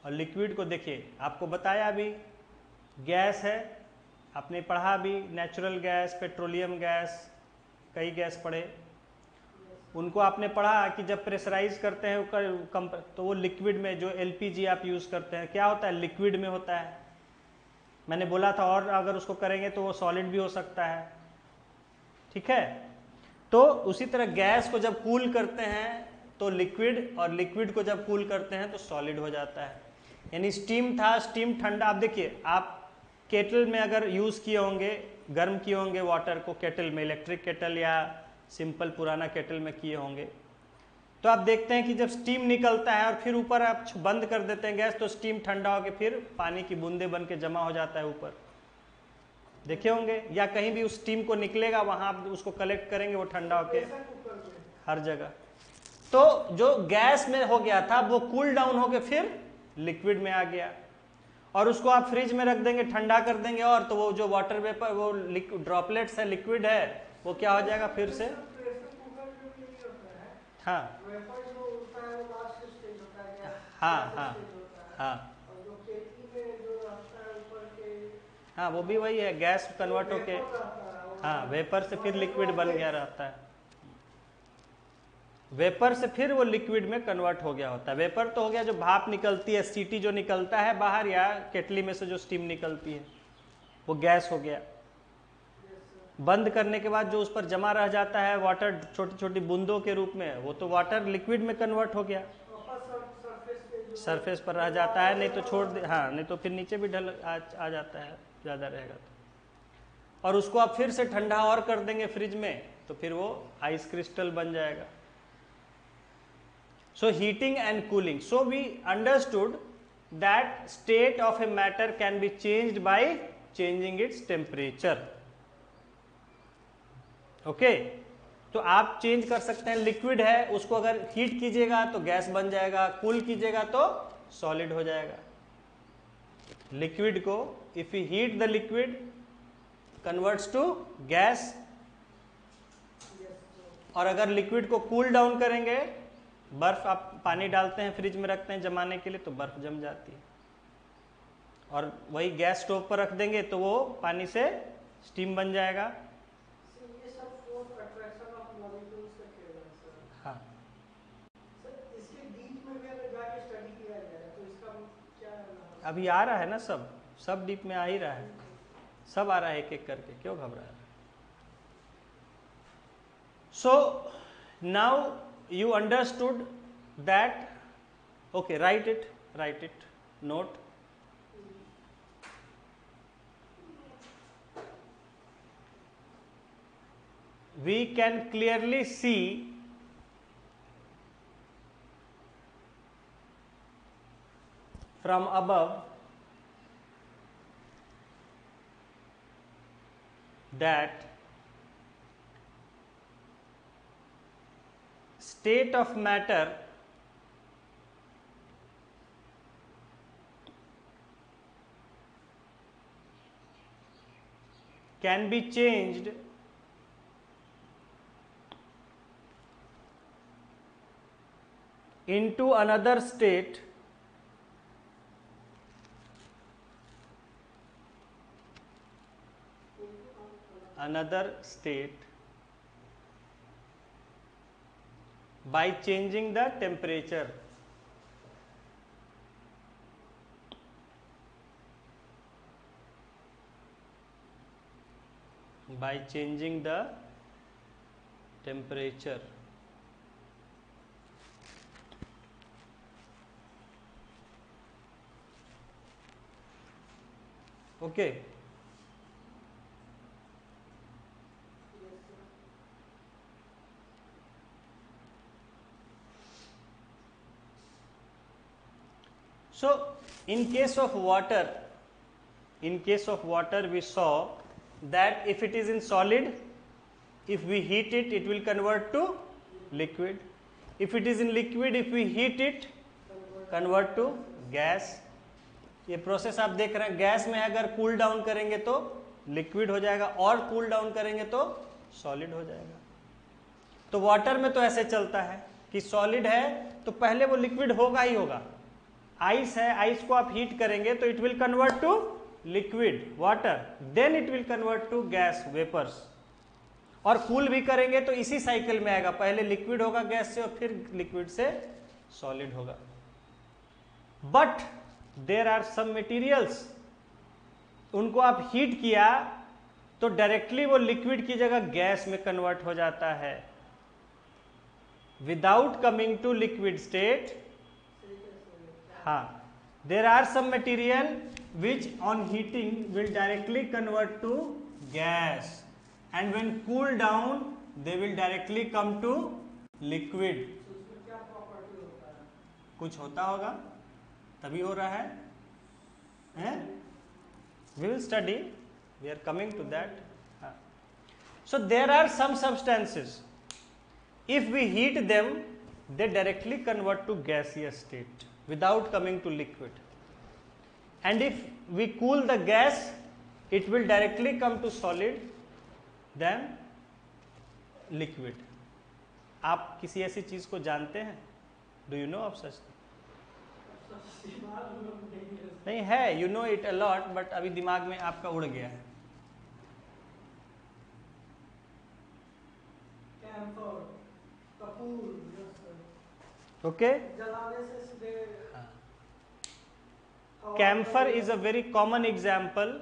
और लिक्विड को देखिए आपको बताया अभी गैस है, आपने पढ़ा भी नेचुरल गैस, पेट्रोलियम गैस, कई गैस पढ़े, उनको आपने पढ़ा कि जब प्रेशराइज करते हैं तो वो लिक्विड में, जो एलपीजी आप यूज़ करते हैं क्या होता है, लिक्विड में होता है। मैंने बोला था और अगर उसको करेंगे तो वो सॉलिड भी हो सकता है, ठीक है। तो उसी तरह गैस को जब कूल करते हैं तो लिक्विड, और लिक्विड को जब कूल करते हैं तो सॉलिड हो जाता है। यानी स्टीम था, स्टीम ठंडा, आप देखिए आप केटल में अगर यूज़ किए होंगे, गर्म किए होंगे वाटर को केटल में, इलेक्ट्रिक केटल या सिंपल पुराना केटल में किए होंगे, तो आप देखते हैं कि जब स्टीम निकलता है और फिर ऊपर आप बंद कर देते हैं गैस तो स्टीम ठंडा होकर फिर पानी की बूंदे बन के जमा हो जाता है ऊपर, देखे होंगे, या कहीं भी उस स्टीम को निकलेगा वहां आप उसको कलेक्ट करेंगे वो ठंडा होके हर जगह। तो जो गैस में हो गया था वो कूल डाउन होके फिर लिक्विड में आ गया, और उसको आप फ्रिज में रख देंगे, ठंडा कर देंगे, और तो वो जो वाटर वेपर, वो ड्रॉपलेट्स है, लिक्विड है, वो क्या हो जाएगा फिर से, हाँ हाँ हाँ हाँ हाँ, वो भी वही है, गैस कन्वर्ट होके, हाँ वेपर से फिर लिक्विड बन गया रहता है, वेपर से फिर वो लिक्विड में कन्वर्ट हो गया होता है। वेपर तो हो गया जो भाप निकलती है, सीटी जो निकलता है बाहर, या केटली में से जो स्टीम निकलती है वो गैस हो गया। बंद करने के बाद जो उस पर जमा रह जाता है वाटर छोटी छोटी बूंदों के रूप में, वो तो वाटर लिक्विड में कन्वर्ट हो गया, सरफेस पर रह जाता है, नहीं तो छोड़ दे, हाँ नहीं तो फिर नीचे भी ढल आ जाता है ज़्यादा रहेगा तो, और उसको आप फिर से ठंडा और कर देंगे फ्रिज में तो फिर वो आइस क्रिस्टल बन जाएगा। So heating and cooling. So we understood that state of a matter can be changed by changing its temperature. Okay, तो आप चेंज कर सकते हैं। लिक्विड है, उसको अगर हीट कीजिएगा तो गैस बन जाएगा, कूल कीजिएगा तो सॉलिड हो जाएगा। लिक्विड को if you heat the liquid converts to gas, और अगर लिक्विड को कूल डाउन करेंगे, बर्फ आप पानी डालते हैं फ्रिज में रखते हैं जमाने के लिए तो बर्फ जम जाती है, और वही गैस स्टोव पर रख देंगे तो वो पानी से स्टीम बन जाएगा। ये सब फोर्स अट्रैक्शन ऑफ मॉलिक्यूल्स का खेल है सर। हाँ, सर इसके बीच में भी अगर जाके स्टडी किया जाए तो इसका क्या है? अभी आ रहा है ना, सब डीप में आ ही रहा है, सब आ रहा है एक एक करके, क्यों घबरा रहा है। So now you understood that, okay, write it, note. We can clearly see from above that state of matter can be changed into another state by changing the temperature. By changing the temperature. Okay. So in case of water we saw that if it is in solid, if we heat it, it will convert to liquid. If it is in liquid, if we heat it, convert to gas. ये process आप देख रहे हैं, gas में अगर cool down करेंगे तो liquid हो जाएगा, और कूल डाउन करेंगे तो सॉलिड हो जाएगा। तो वाटर में तो ऐसे चलता है कि सॉलिड है तो पहले वो लिक्विड होगा ही होगा। आइस है, आइस को आप हीट करेंगे तो it will convert to liquid water, then it will convert to gas vapours, और कूल भी करेंगे तो इसी साइकिल में आएगा, पहले लिक्विड होगा गैस से और फिर लिक्विड से सॉलिड होगा। But there are some materials, उनको आप हीट किया तो डायरेक्टली वो लिक्विड की जगह गैस में कन्वर्ट हो जाता है without coming to liquid state. हाँ, there are some material which on heating will directly convert to gas, and when cooled down they will directly come to liquid. उसमें क्या प्रॉपर्टी होता है? कुछ होता होगा तभी हो रहा है, हैं? We will study, we are coming to that. So there are some substances, if we heat them they directly convert to gaseous state without coming to liquid, and if we cool the gas it will directly come to solid then liquid. आप किसी ऐसी चीज को जानते हैं? Do you know of such? नहीं है, you know it a lot, but अभी दिमाग में आपका उड़ गया है। कैम्फर, कपूर, ओके, जलाने से सीधे camphor is a very common example.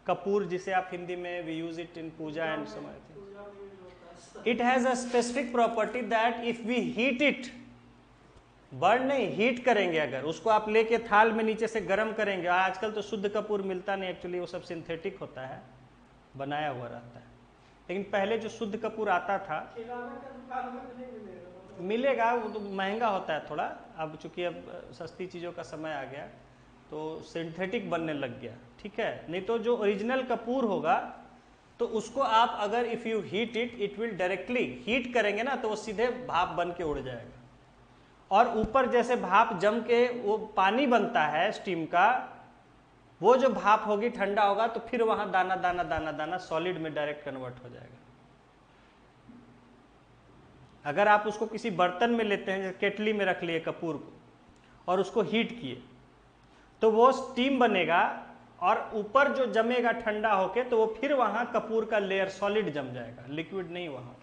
कपूर, जिसे आप हिंदी में we use it in puja and some other thing, it has a specific property that if we heat it, burn नहीं, हीट करेंगे, अगर उसको आप लेके थाल में नीचे से गर्म करेंगे, आजकल तो शुद्ध कपूर मिलता नहीं, एक्चुअली वो सब सिंथेटिक होता है, बनाया हुआ रहता है, लेकिन पहले जो शुद्ध कपूर आता था, मिलेगा, वो तो महंगा होता है थोड़ा, अब चूंकि अब सस्ती चीज़ों का समय आ गया, तो सिंथेटिक बनने लग गया, ठीक है। नहीं तो जो ओरिजिनल कपूर होगा तो उसको आप अगर if you heat it, it will directly, heat करेंगे ना तो वो सीधे भाप बन के उड़ जाएगा। और ऊपर जैसे भाप जम के वो पानी बनता है स्टीम का, वो जो भाप होगी ठंडा होगा तो फिर वहां दाना दाना दाना दाना सॉलिड में डायरेक्ट कन्वर्ट हो जाएगा। अगर आप उसको किसी बर्तन में लेते हैं, जैसे केटली में रख लिए कपूर को और उसको हीट किए, तो वो स्टीम बनेगा और ऊपर जो जमेगा ठंडा होके तो वो फिर वहां कपूर का लेयर सॉलिड जम जाएगा, लिक्विड नहीं वहां।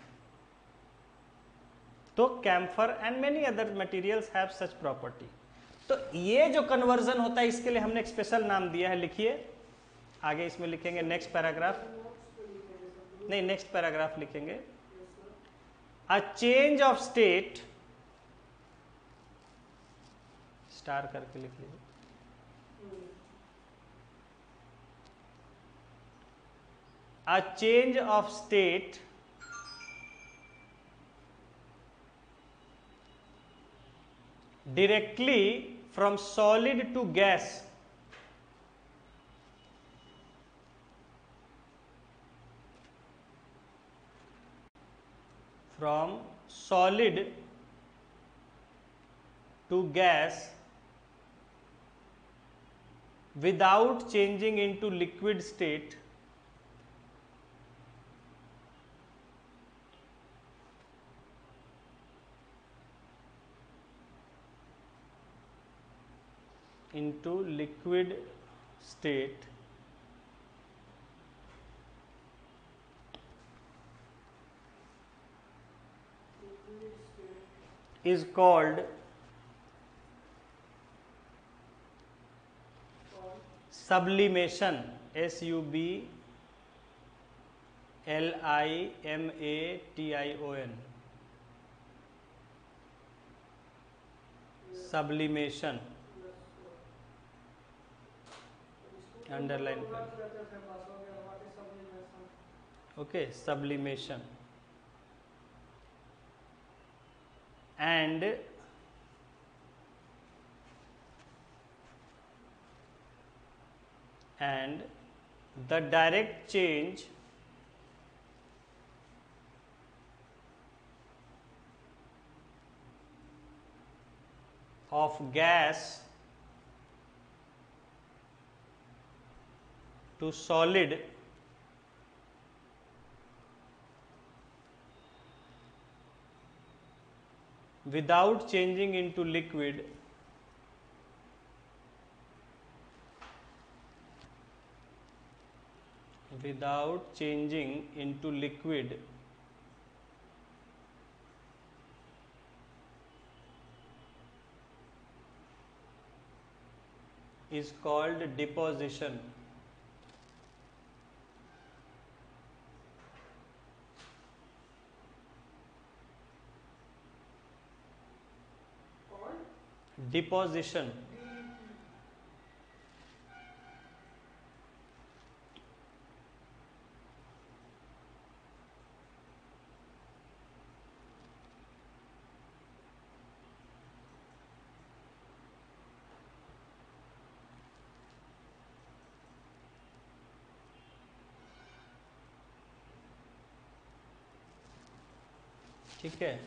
तो camphor and many other materials have such property. तो ये जो कन्वर्जन होता है इसके लिए हमने एक स्पेशल नाम दिया है, लिखिए आगे इसमें लिखेंगे नेक्स्ट पैराग्राफ, नहीं नेक्स्ट पैराग्राफ लिखेंगे, a change of state, star करके लिख लीजिए, a change of state directly from solid to gas from solid to gas without changing into liquid state into liquid state is called sublimation, sublimation, sublimation, underline कर, okay, sublimation, and the direct change of gas to solid without changing into liquid is called deposition. Deposition. ठीक है,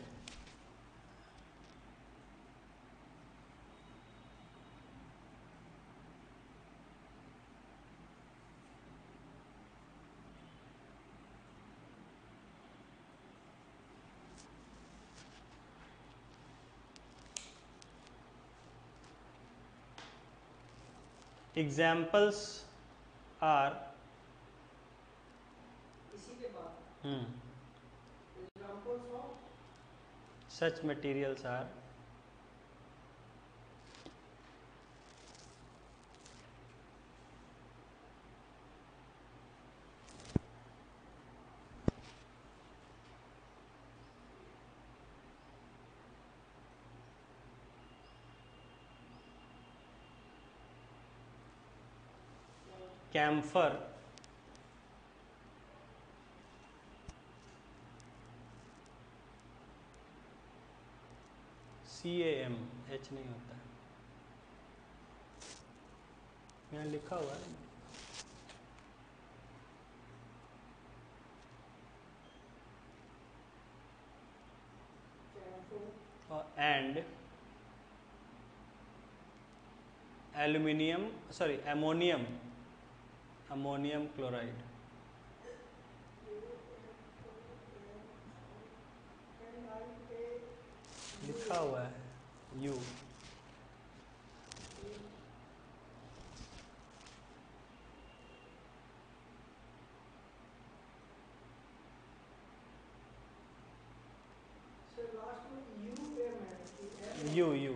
examples are, इसी के बाद examples of such materials are camphor, CAM, H नहीं होता है, यहाँ लिखा हुआ है एंड अमोनियम क्लोराइड लिखा हुआ है यू। यू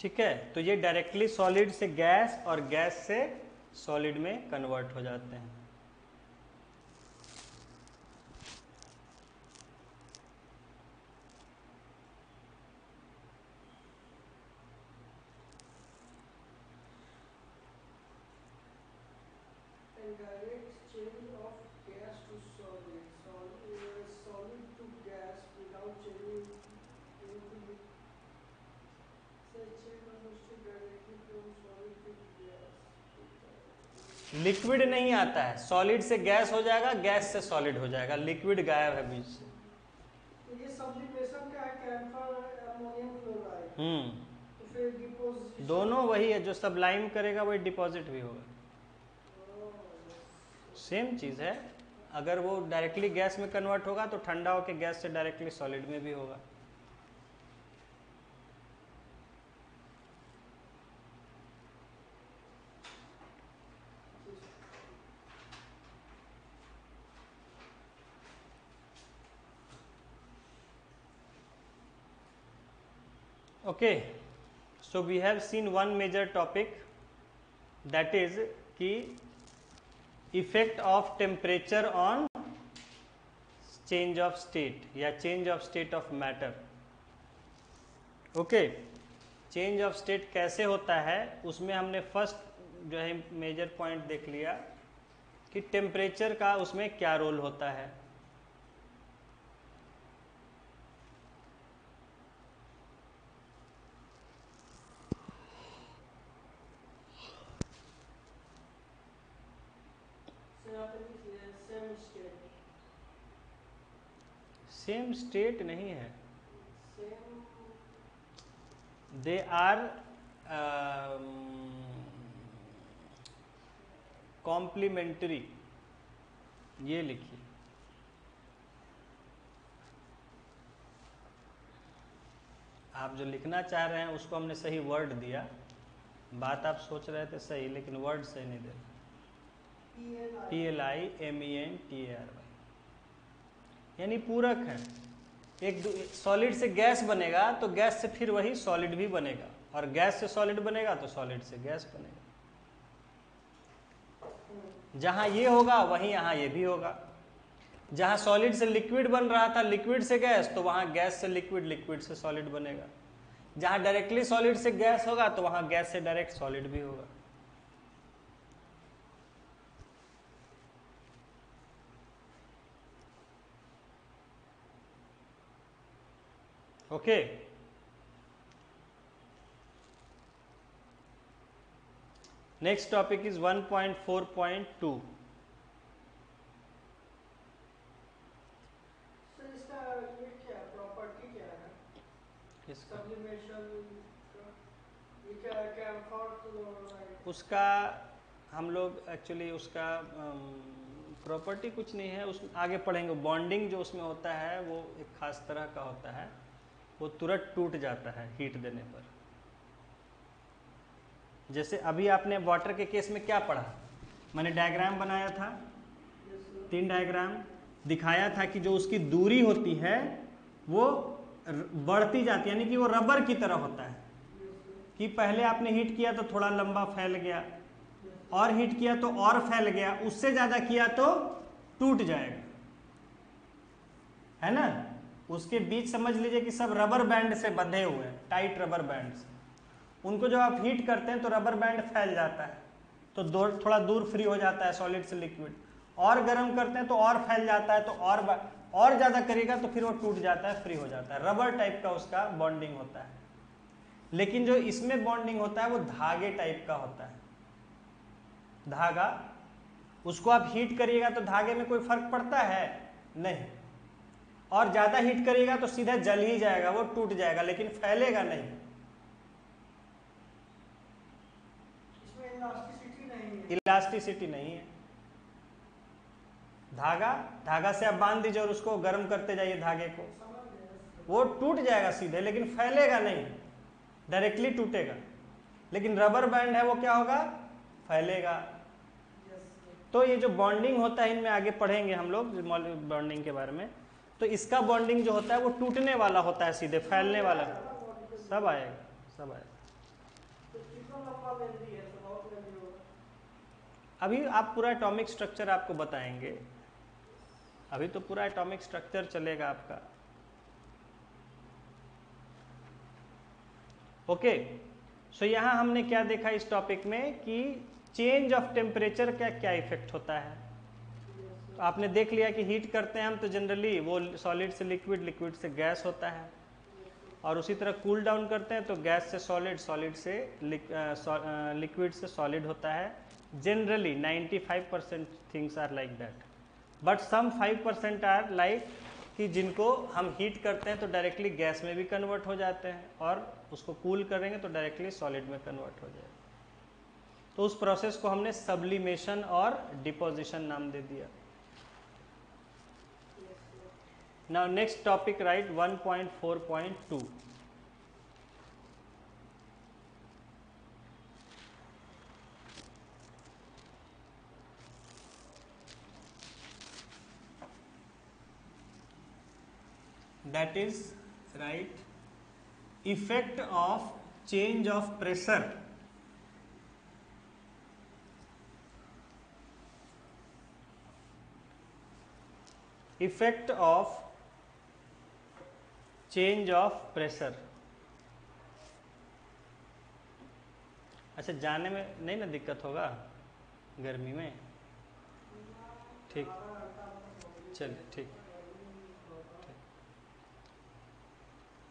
ठीक है। तो ये डायरेक्टली सॉलिड से गैस और गैस से सॉलिड में कन्वर्ट हो जाते हैं। लिक्विड नहीं आता है, सॉलिड से गैस हो जाएगा, गैस से सॉलिड हो जाएगा, लिक्विड गायब है बीच से। ये सब्लिमेशन क्या है? Camphor ammonium chloride. तो फिर डिपोजिशन दोनों वही है, जो सब्लाइम करेगा वही डिपॉजिट भी होगा। सेम चीज है। अगर वो डायरेक्टली गैस में कन्वर्ट होगा तो ठंडा होकर गैस से डायरेक्टली सॉलिड में भी होगा। Okay, so we have seen one major topic, that is कि effect of temperature on change of state या change of state of matter। Okay, change of state कैसे होता है, उसमें हमने फर्स्ट जो है मेजर पॉइंट देख लिया कि टेम्परेचर का उसमें क्या रोल होता है। सेम स्टेट नहीं है, दे आर कॉम्प्लीमेंट्री। ये लिखिए, आप जो लिखना चाह रहे हैं उसको हमने सही वर्ड दिया, बात आप सोच रहे थे सही लेकिन वर्ड सही नहीं दे। PLIMENTARY यानी पूरक है। एक सॉलिड से गैस बनेगा तो गैस से फिर वही सॉलिड भी बनेगा, और गैस से सॉलिड बनेगा तो सॉलिड से गैस बनेगा। जहां ये होगा वहीं यहां ये भी होगा। जहां सॉलिड से लिक्विड बन रहा था, लिक्विड से गैस, तो वहां गैस से लिक्विड, लिक्विड से सॉलिड बनेगा। जहां डायरेक्टली सॉलिड से गैस होगा तो वहां गैस से डायरेक्ट सॉलिड भी होगा। Okay, next topic is 1.4.2। उसका हम लोग एक्चुअली उसका प्रॉपर्टी कुछ नहीं है, उस आगे पढ़ेंगे। बॉन्डिंग जो उसमें होता है वो एक खास तरह का होता है, वो तुरंत टूट जाता है हीट देने पर। जैसे अभी आपने वाटर के केस में क्या पढ़ा, मैंने डायग्राम बनाया था, 3 डायग्राम दिखाया था कि जो उसकी दूरी होती है वो बढ़ती जाती है, यानी कि वो रबर की तरह होता है कि पहले आपने हीट किया तो थोड़ा लंबा फैल गया, और हीट किया तो और फैल गया, उससे ज्यादा किया तो टूट जाएगा, है ना। उसके बीच समझ लीजिए कि सब रबर बैंड से बंधे हुए हैं, टाइट रबर बैंड से। उनको जब आप हीट करते हैं तो रबर बैंड फैल जाता है, तो थोड़ा दूर फ्री हो जाता है सॉलिड से लिक्विड। और गर्म करते हैं तो और फैल जाता है, तो और ज़्यादा करेगा तो फिर वो टूट जाता है, फ्री हो जाता है। रबर टाइप का उसका बॉन्डिंग होता है। लेकिन जो इसमें बॉन्डिंग होता है वो धागे टाइप का होता है। धागा, उसको आप हीट करिएगा तो धागे में कोई फर्क पड़ता है नहीं, और ज़्यादा हीट करिएगा तो सीधा जल ही जाएगा, वो टूट जाएगा, लेकिन फैलेगा नहीं। इसमें इलास्टिसिटी नहीं है। इलास्टिसिटी नहीं है। धागा से आप बांध दीजिए और उसको गर्म करते जाइए धागे को, वो टूट जाएगा सीधे, लेकिन फैलेगा नहीं, डायरेक्टली टूटेगा। लेकिन रबर बैंड है वो क्या होगा, फैलेगा। तो ये जो बॉन्डिंग होता है, इनमें आगे पढ़ेंगे हम लोग बॉन्डिंग के बारे में, तो इसका बॉन्डिंग जो होता है वो टूटने वाला होता है, सीधे फैलने वाला। सब आएगा, सब आएगा। अभी आप पूरा एटॉमिक स्ट्रक्चर आपको बताएंगे, अभी तो पूरा एटॉमिक स्ट्रक्चर चलेगा आपका। ओके, सो यहाँ हमने क्या देखा इस टॉपिक में कि चेंज ऑफ टेम्परेचर का क्या इफेक्ट होता है। तो आपने देख लिया कि हीट करते हैं हम तो जनरली वो सॉलिड से लिक्विड, लिक्विड से गैस होता है, और उसी तरह कूल डाउन करते हैं तो गैस से सॉलिड, सॉलिड से लिक्विड से सॉलिड होता है। Generally 95% things are like that, but some 5% are like कि जिनको हम हीट करते हैं तो डायरेक्टली गैस में भी कन्वर्ट हो जाते हैं, और उसको कूल करेंगे तो डायरेक्टली सॉलिड में कन्वर्ट हो जाएगा। तो उस प्रोसेस को हमने सब्लिमेशन और डिपोजिशन नाम दे दिया। Now next topic right 1.4.2। that is right effect of change of pressure effect of change of pressure। अच्छा, जाने में नहीं ना दिक्कत होगा गर्मी में, ठीक, चलिए ठीक।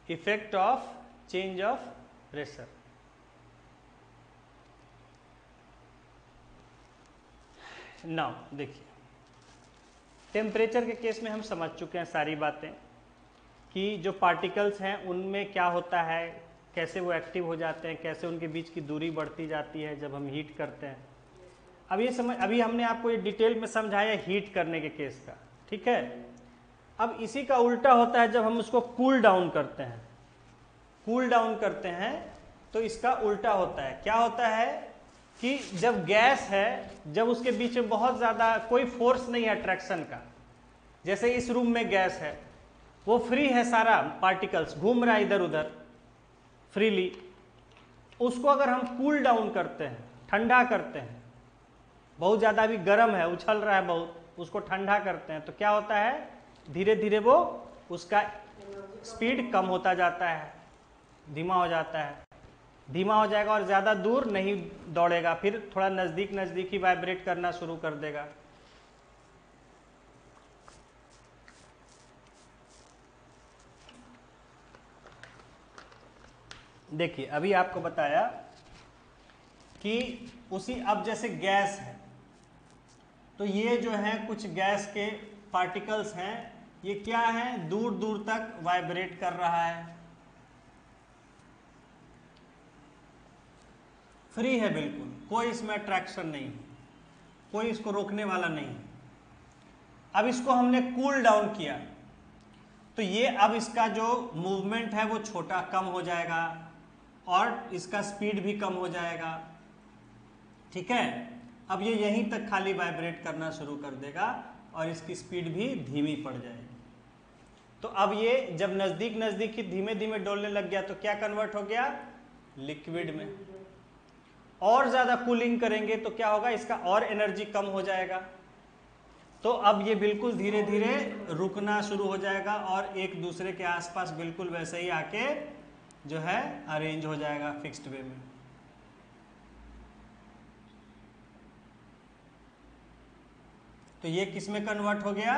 Effect of change of pressure. Now देखिए, टेम्परेचर के केस में हम समझ चुके हैं सारी बातें कि जो पार्टिकल्स हैं उनमें क्या होता है, कैसे वो एक्टिव हो जाते हैं, कैसे उनके बीच की दूरी बढ़ती जाती है जब हम हीट करते हैं। अभी हमने आपको ये डिटेल में समझाया हीट करने के केस का, ठीक है। अब इसी का उल्टा होता है जब हम उसको कूल डाउन करते हैं। कूल डाउन करते हैं तो इसका उल्टा होता है। क्या होता है कि जब गैस है, जब उसके बीच में बहुत ज़्यादा कोई फोर्स नहीं है अट्रैक्शन का, जैसे इस रूम में गैस है, वो फ्री है, सारा पार्टिकल्स घूम रहा है इधर उधर फ्रीली, उसको अगर हम कूल डाउन करते हैं, ठंडा करते हैं, बहुत ज़्यादा अभी गर्म है, उछल रहा है बहुत, उसको ठंडा करते हैं तो क्या होता है, धीरे धीरे वो उसका स्पीड कम होता जाता है, धीमा हो जाता है, धीमा हो जाएगा और ज़्यादा दूर नहीं दौड़ेगा, फिर थोड़ा नज़दीक नज़दीक ही वाइब्रेट करना शुरू कर देगा। देखिए अभी आपको बताया कि उसी, अब जैसे गैस है तो ये जो है कुछ गैस के पार्टिकल्स हैं, ये क्या है, दूर दूर तक वाइब्रेट कर रहा है, फ्री है बिल्कुल, कोई इसमें अट्रैक्शन नहीं है, कोई इसको रोकने वाला नहीं है। अब इसको हमने कूल डाउन किया तो ये अब इसका जो मूवमेंट है वो छोटा कम हो जाएगा और इसका स्पीड भी कम हो जाएगा, ठीक है। अब ये यहीं तक खाली वाइब्रेट करना शुरू कर देगा और इसकी स्पीड भी धीमी पड़ जाएगी। तो अब ये जब नज़दीक नज़दीक ही धीमे धीमे डोलने लग गया तो क्या कन्वर्ट हो गया, लिक्विड में। और ज़्यादा कूलिंग करेंगे तो क्या होगा, इसका और एनर्जी कम हो जाएगा, तो अब ये बिल्कुल धीरे धीरे रुकना शुरू हो जाएगा और एक दूसरे के आसपास बिल्कुल वैसे ही आके जो है अरेंज हो जाएगा फिक्स्ड वे में। तो ये किस में कन्वर्ट हो गया?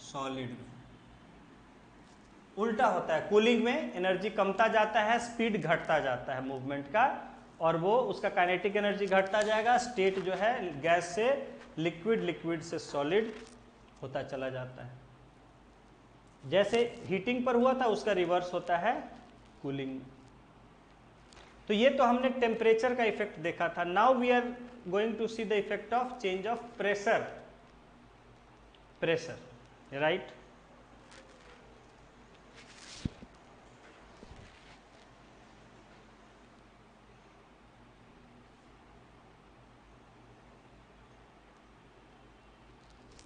सॉलिड में। उल्टा होता है, कूलिंग में एनर्जी कमता जाता है, स्पीड घटता जाता है मूवमेंट का, और वो उसका काइनेटिक एनर्जी घटता जाएगा, स्टेट जो है गैस से लिक्विड, लिक्विड से सॉलिड होता चला जाता है। जैसे हीटिंग पर हुआ था उसका रिवर्स होता है कूलिंग में। तो ये तो हमने टेम्परेचर का इफेक्ट देखा था। Now we are going to see the effect of change of pressure. Pressure, right?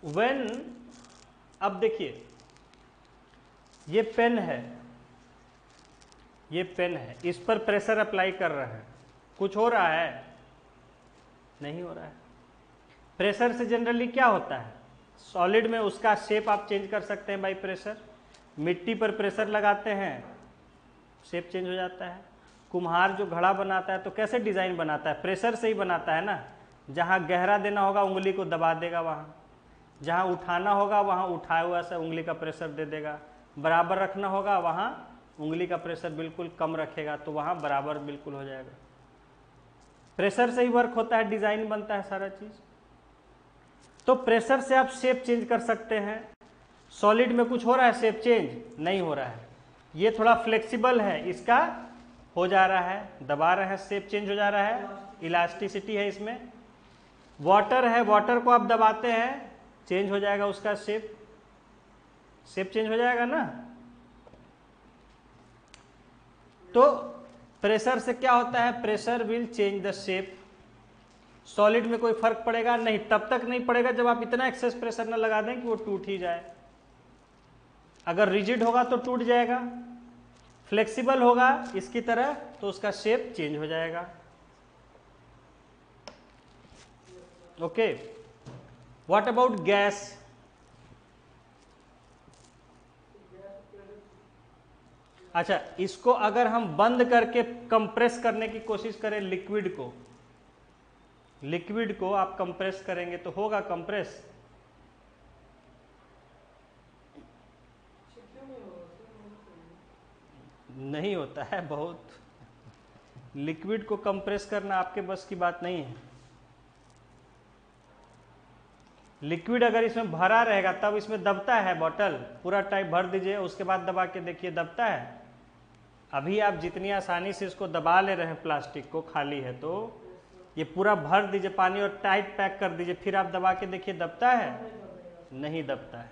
When, अब देखिए ये पेन है, ये पेन है, इस पर प्रेशर अप्लाई कर रहे हैं, कुछ हो रहा है? नहीं हो रहा है। प्रेशर से जनरली क्या होता है? सॉलिड में उसका शेप आप चेंज कर सकते हैं बाय प्रेशर। मिट्टी पर प्रेशर लगाते हैं, शेप चेंज हो जाता है। कुम्हार जो घड़ा बनाता है तो कैसे डिजाइन बनाता है? प्रेशर से ही बनाता है ना। जहाँ गहरा देना होगा उंगली को दबा देगा, वहाँ जहाँ उठाना होगा वहाँ उठाया हुआ से उंगली का प्रेशर दे देगा, बराबर रखना होगा वहाँ उंगली का प्रेशर बिल्कुल कम रखेगा, तो वहाँ बराबर बिल्कुल हो जाएगा। प्रेशर से ही वर्क होता है, डिजाइन बनता है सारा चीज। तो प्रेशर से आप शेप चेंज कर सकते हैं। सॉलिड में कुछ हो रहा है शेप चेंज? नहीं हो रहा है। ये थोड़ा फ्लेक्सिबल है, इसका हो जा रहा है, दबा रहे हैं शेप चेंज हो जा रहा है, इलास्टिसिटी है इसमें। वाटर है, वाटर को आप दबाते हैं चेंज हो जाएगा उसका शेप, शेप चेंज हो जाएगा ना। तो प्रेशर से क्या होता है? Pressure will change the shape. Solid में कोई फर्क पड़ेगा नहीं, तब तक नहीं पड़ेगा जब आप इतना एक्सेस प्रेशर न लगा दें कि वो टूट ही जाए। अगर रिजिड होगा तो टूट जाएगा, फ्लेक्सिबल होगा इसकी तरह तो उसका शेप चेंज हो जाएगा। Okay, what about gas? अच्छा, इसको अगर हम बंद करके कंप्रेस करने की कोशिश करें, लिक्विड को आप कंप्रेस करेंगे तो होगा कंप्रेस? नहीं होता है, बहुत। लिक्विड को कंप्रेस करना आपके बस की बात नहीं है। लिक्विड अगर इसमें भरा रहेगा तब इसमें दबता है, बॉटल पूरा टाइप भर दीजिए उसके बाद दबा के देखिए, दबता है? अभी आप जितनी आसानी से इसको दबा ले रहे हैं, प्लास्टिक को खाली है तो ये पूरा भर दीजिए पानी और टाइट पैक कर दीजिए, फिर आप दबा के देखिए, दबता है? नहीं दबता है।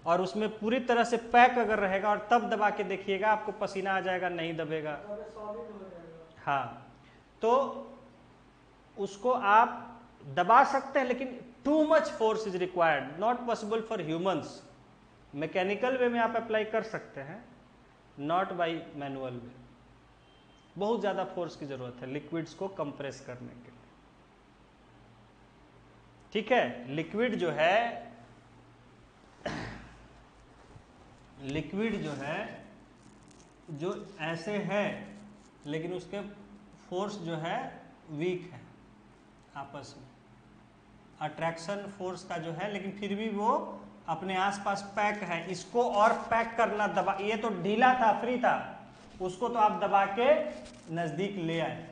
और उसमें पूरी तरह से पैक अगर रहेगा और तब दबा के देखिएगा, आपको पसीना आ जाएगा, नहीं दबेगा। हाँ, तो उसको आप दबा सकते हैं, लेकिन too much force is required, not possible for humans. Mechanical वे में आप अप्लाई कर सकते हैं, नॉट बाई मैनुअल वे। बहुत ज्यादा फोर्स की जरूरत है लिक्विड्स को कंप्रेस करने के लिए। ठीक है, लिक्विड जो है जो ऐसे है लेकिन उसके फोर्स जो है वीक है आपस में, अट्रैक्शन फोर्स का जो है, लेकिन फिर भी वो अपने आसपास पैक है। इसको और पैक करना, दबा, ये तो ढीला था, फ्री था, उसको तो आप दबा के नजदीक ले आए।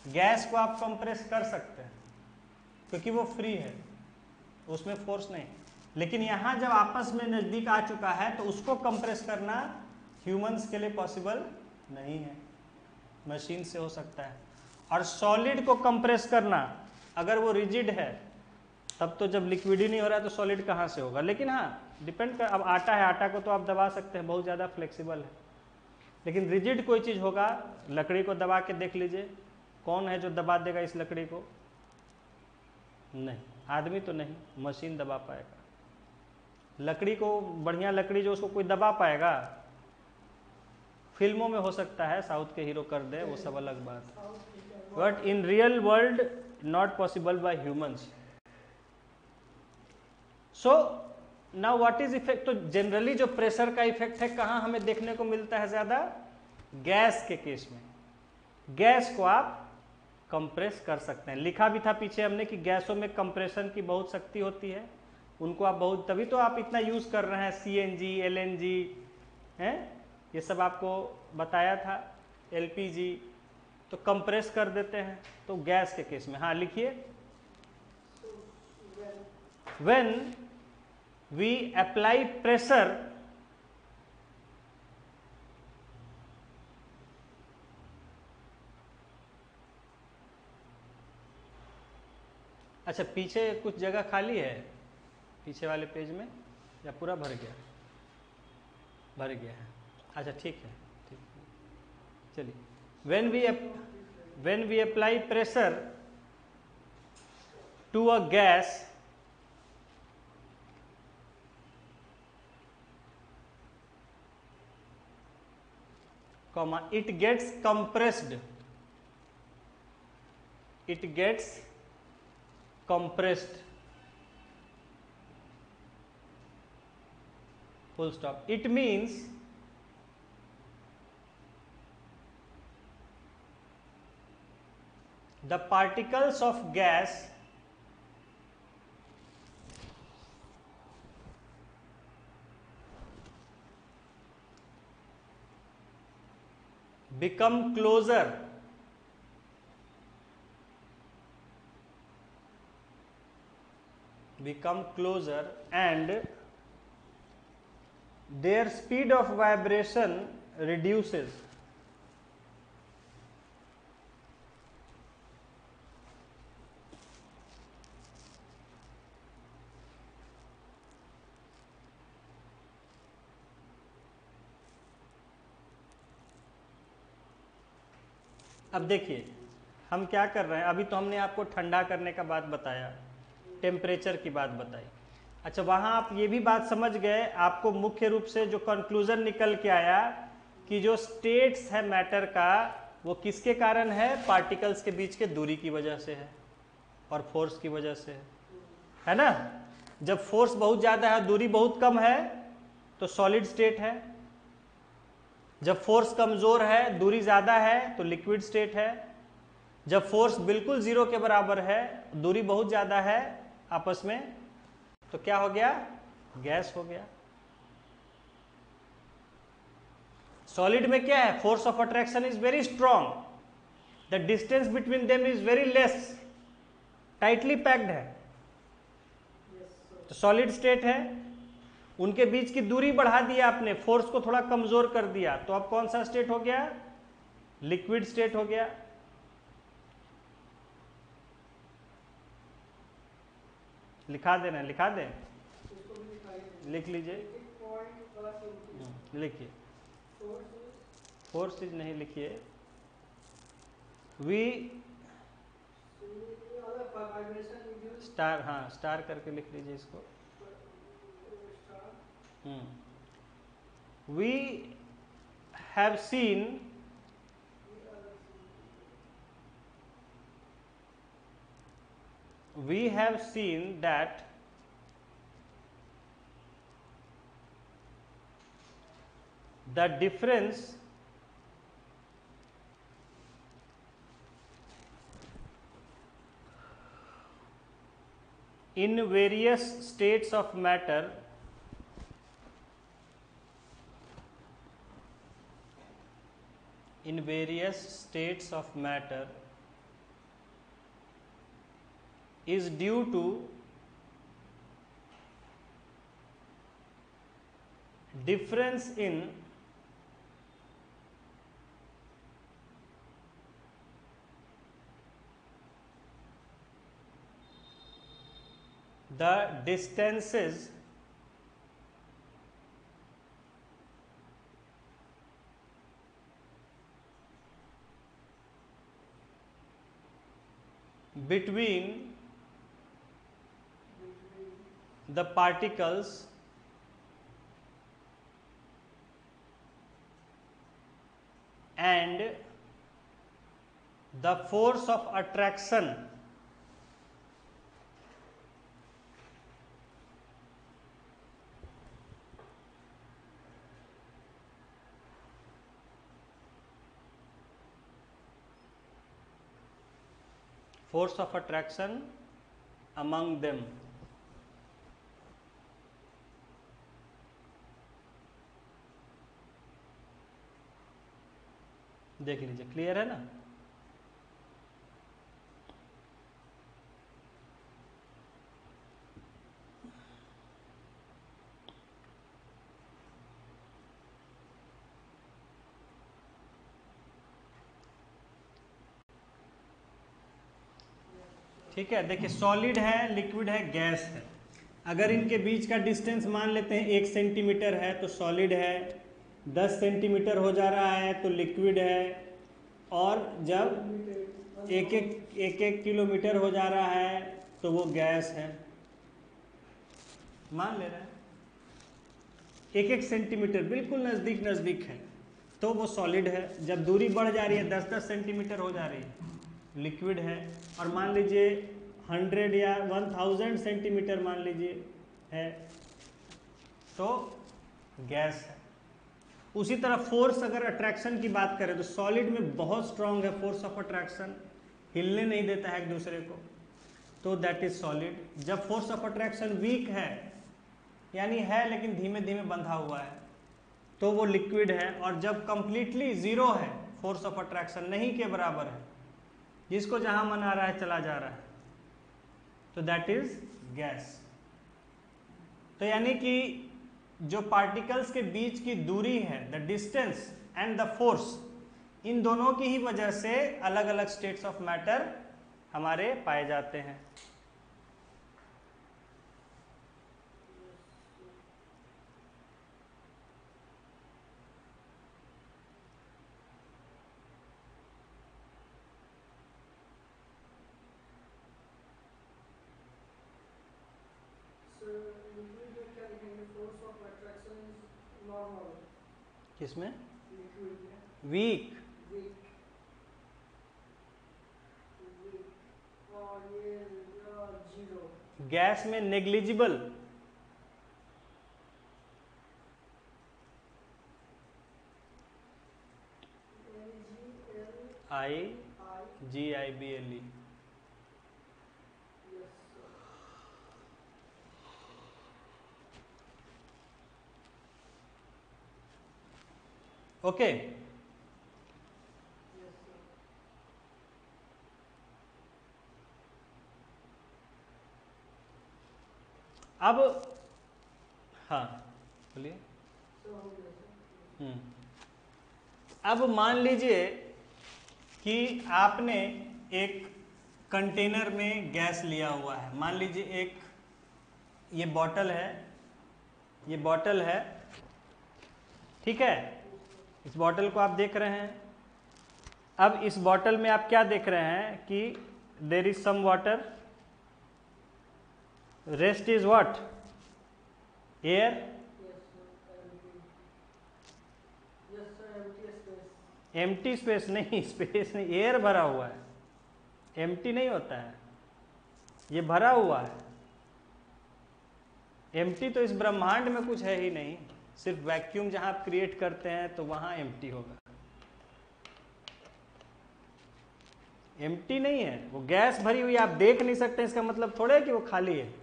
गैस को आप कंप्रेस कर सकते हैं क्योंकि वो फ्री है, उसमें फोर्स नहीं। लेकिन यहां जब आपस में नजदीक आ चुका है तो उसको कंप्रेस करना ह्यूमंस के लिए पॉसिबल नहीं है, मशीन से हो सकता है। और सॉलिड को कंप्रेस करना, अगर वो रिजिड है तब तो, जब लिक्विड ही नहीं हो रहा है तो सॉलिड कहाँ से होगा? लेकिन हाँ, डिपेंड कर, अब आटा है, आटा को तो आप दबा सकते हैं, बहुत ज़्यादा फ्लेक्सिबल है। लेकिन रिजिड कोई चीज़ होगा, लकड़ी को दबा के देख लीजिए, कौन है जो दबा देगा इस लकड़ी को? नहीं, आदमी तो नहीं, मशीन दबा पाएगा। लकड़ी को, बढ़िया लकड़ी जो, उसको कोई दबा पाएगा? फिल्मों में हो सकता है, साउथ के हीरो कर दे, वो सब अलग बात है, but in real world not possible by humans. So now what is effect? तो जनरली जो प्रेशर का इफेक्ट है कहाँ हमें देखने को मिलता है ज्यादा? गैस के केस में गैस को आप कंप्रेस कर सकते हैं। लिखा भी था पीछे हमने कि गैसों में कंप्रेशन की बहुत शक्ति होती है, उनको आप बहुत, तभी तो आप इतना यूज कर रहे हैं, CNG LNG हैं, ये सब आपको बताया था, LPG, तो कंप्रेस कर देते हैं। तो गैस के केस में, हाँ लिखिए, व्हेन वी अप्लाई प्रेशर अच्छा पीछे कुछ जगह खाली है पीछे वाले पेज में, या पूरा भर गया? भर गया है, अच्छा ठीक है, ठीक, चलिए। when we apply pressure to a gas comma it gets compressed full stop. It means the particles of gas become closer and their speed of vibration reduces. अब देखिए हम क्या कर रहे हैं, अभी तो हमने आपको ठंडा करने का बात बताया, टेम्परेचर की बात बताई। अच्छा वहाँ आप ये भी बात समझ गए, आपको मुख्य रूप से जो कंक्लूजन निकल के आया कि जो स्टेट्स है मैटर का वो किसके कारण है, पार्टिकल्स के बीच के दूरी की वजह से है और फोर्स की वजह से है ना। जब फोर्स बहुत ज़्यादा है, दूरी बहुत कम है तो सॉलिड स्टेट है, जब फोर्स कमज़ोर है, दूरी ज़्यादा है तो लिक्विड स्टेट है, जब फोर्स बिल्कुल जीरो के बराबर है, दूरी बहुत ज़्यादा है आपस में, तो क्या हो गया, गैस हो गया। सॉलिड में क्या है, force of attraction is very strong, the distance between them is very less, tightly packed है, तो सॉलिड स्टेट है। उनके बीच की दूरी बढ़ा दिया आपने, फोर्स को थोड़ा कमजोर कर दिया, तो अब कौन सा स्टेट हो गया, लिक्विड स्टेट हो गया। लिखा देना, लिखा दें, लिख लीजिए, लिखिए, फोर्स इज नहीं लिखिए, वी स्टार, हाँ स्टार करके लिख लीजिए इसको, we have seen that the difference in various states of matter is due to difference in the distances between the particles and the force of attraction force of attraction among them. देख लीजिए, clear है ना। ठीक है, देखिए solid है, liquid है, gas है। अगर इनके बीच का डिस्टेंस मान लेते हैं 1 सेंटीमीटर है तो सॉलिड है, 10 सेंटीमीटर हो जा रहा है तो लिक्विड है, और जब एक किलोमीटर हो जा रहा है तो वो गैस है। मान ले रहा है 1 सेंटीमीटर बिल्कुल नज़दीक नज़दीक है तो वो सॉलिड है, जब दूरी बढ़ जा रही है 10-10 सेंटीमीटर हो जा रही है लिक्विड है, और मान लीजिए 100 या 1000 सेंटीमीटर मान लीजिए है तो गैस है। उसी तरह फोर्स, अगर अट्रैक्शन की बात करें तो सॉलिड में बहुत स्ट्रांग है फोर्स ऑफ अट्रैक्शन, हिलने नहीं देता है एक दूसरे को, तो दैट इज सॉलिड। जब फोर्स ऑफ अट्रैक्शन वीक है, यानी है लेकिन धीमे धीमे बंधा हुआ है, तो वो लिक्विड है। और जब कंप्लीटली जीरो है, फोर्स ऑफ अट्रैक्शन नहीं के बराबर है, जिसको जहां मन आ रहा है चला जा रहा है, तो दैट इज गैस। तो यानी कि जो पार्टिकल्स के बीच की दूरी है, the distance and the force, इन दोनों की ही वजह से अलग अलग स्टेट्स ऑफ मैटर हमारे पाए जाते हैं। किसमें? वीक। गैस में नेग्लिजिबल। IGIBLE। ओके, अब हाँ बोलिए। अब मान लीजिए कि आपने एक कंटेनर में गैस लिया हुआ है, मान लीजिए एक ये बॉटल है, ये बॉटल है, ठीक है। इस बॉटल को आप देख रहे हैं। अब इस बॉटल में आप क्या देख रहे हैं कि there is some water, rest is what? Air. Empty space नहीं, स्पेस नहीं, एयर भरा हुआ है, एम्प्टी नहीं होता है, ये भरा हुआ है। एम्प्टी तो इस ब्रह्मांड में कुछ है ही नहीं, सिर्फ वैक्यूम जहां आप क्रिएट करते हैं तो वहां एम्प्टी होगा। एम्प्टी नहीं है, वो गैस भरी हुई, आप देख नहीं सकते, इसका मतलब थोड़ा है कि वो खाली है।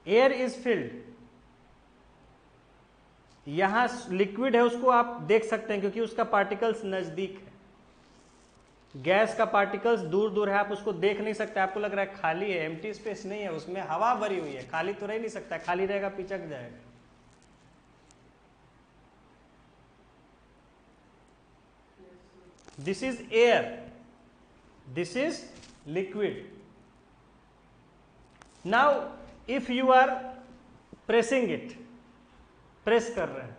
Air is filled. यहां लिक्विड है, उसको आप देख सकते हैं क्योंकि उसका पार्टिकल्स नजदीक है। गैस का पार्टिकल्स दूर दूर है, आप उसको देख नहीं सकते, आपको लग रहा है खाली है, एम्प्टी स्पेस नहीं है, उसमें हवा भरी हुई है, खाली तो रह नहीं सकता, खाली रहेगा पिचक जाएगा। This is air, this is liquid. Now if you are pressing it, press कर रहे हैं,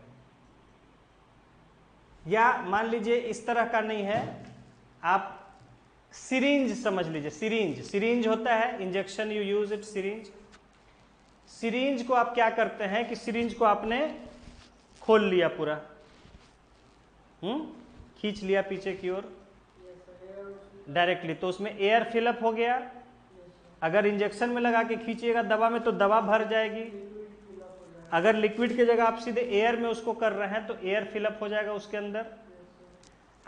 या मान लीजिए इस तरह का नहीं है, आप सिरिंज समझ लीजिए, सिरिंज, सिरिंज होता है injection, you use it, syringe. Syringe को आप क्या करते हैं कि सिरिंज को आपने खोल लिया पूरा, खींच लिया पीछे की ओर डायरेक्टली, तो उसमें एयर फिलअप हो गया। अगर इंजेक्शन में लगा के खींचिएगा दवा में तो दवा भर जाएगी, अगर लिक्विड की जगह आप सीधे एयर में उसको कर रहे हैं तो एयर फिलअप हो जाएगा उसके अंदर।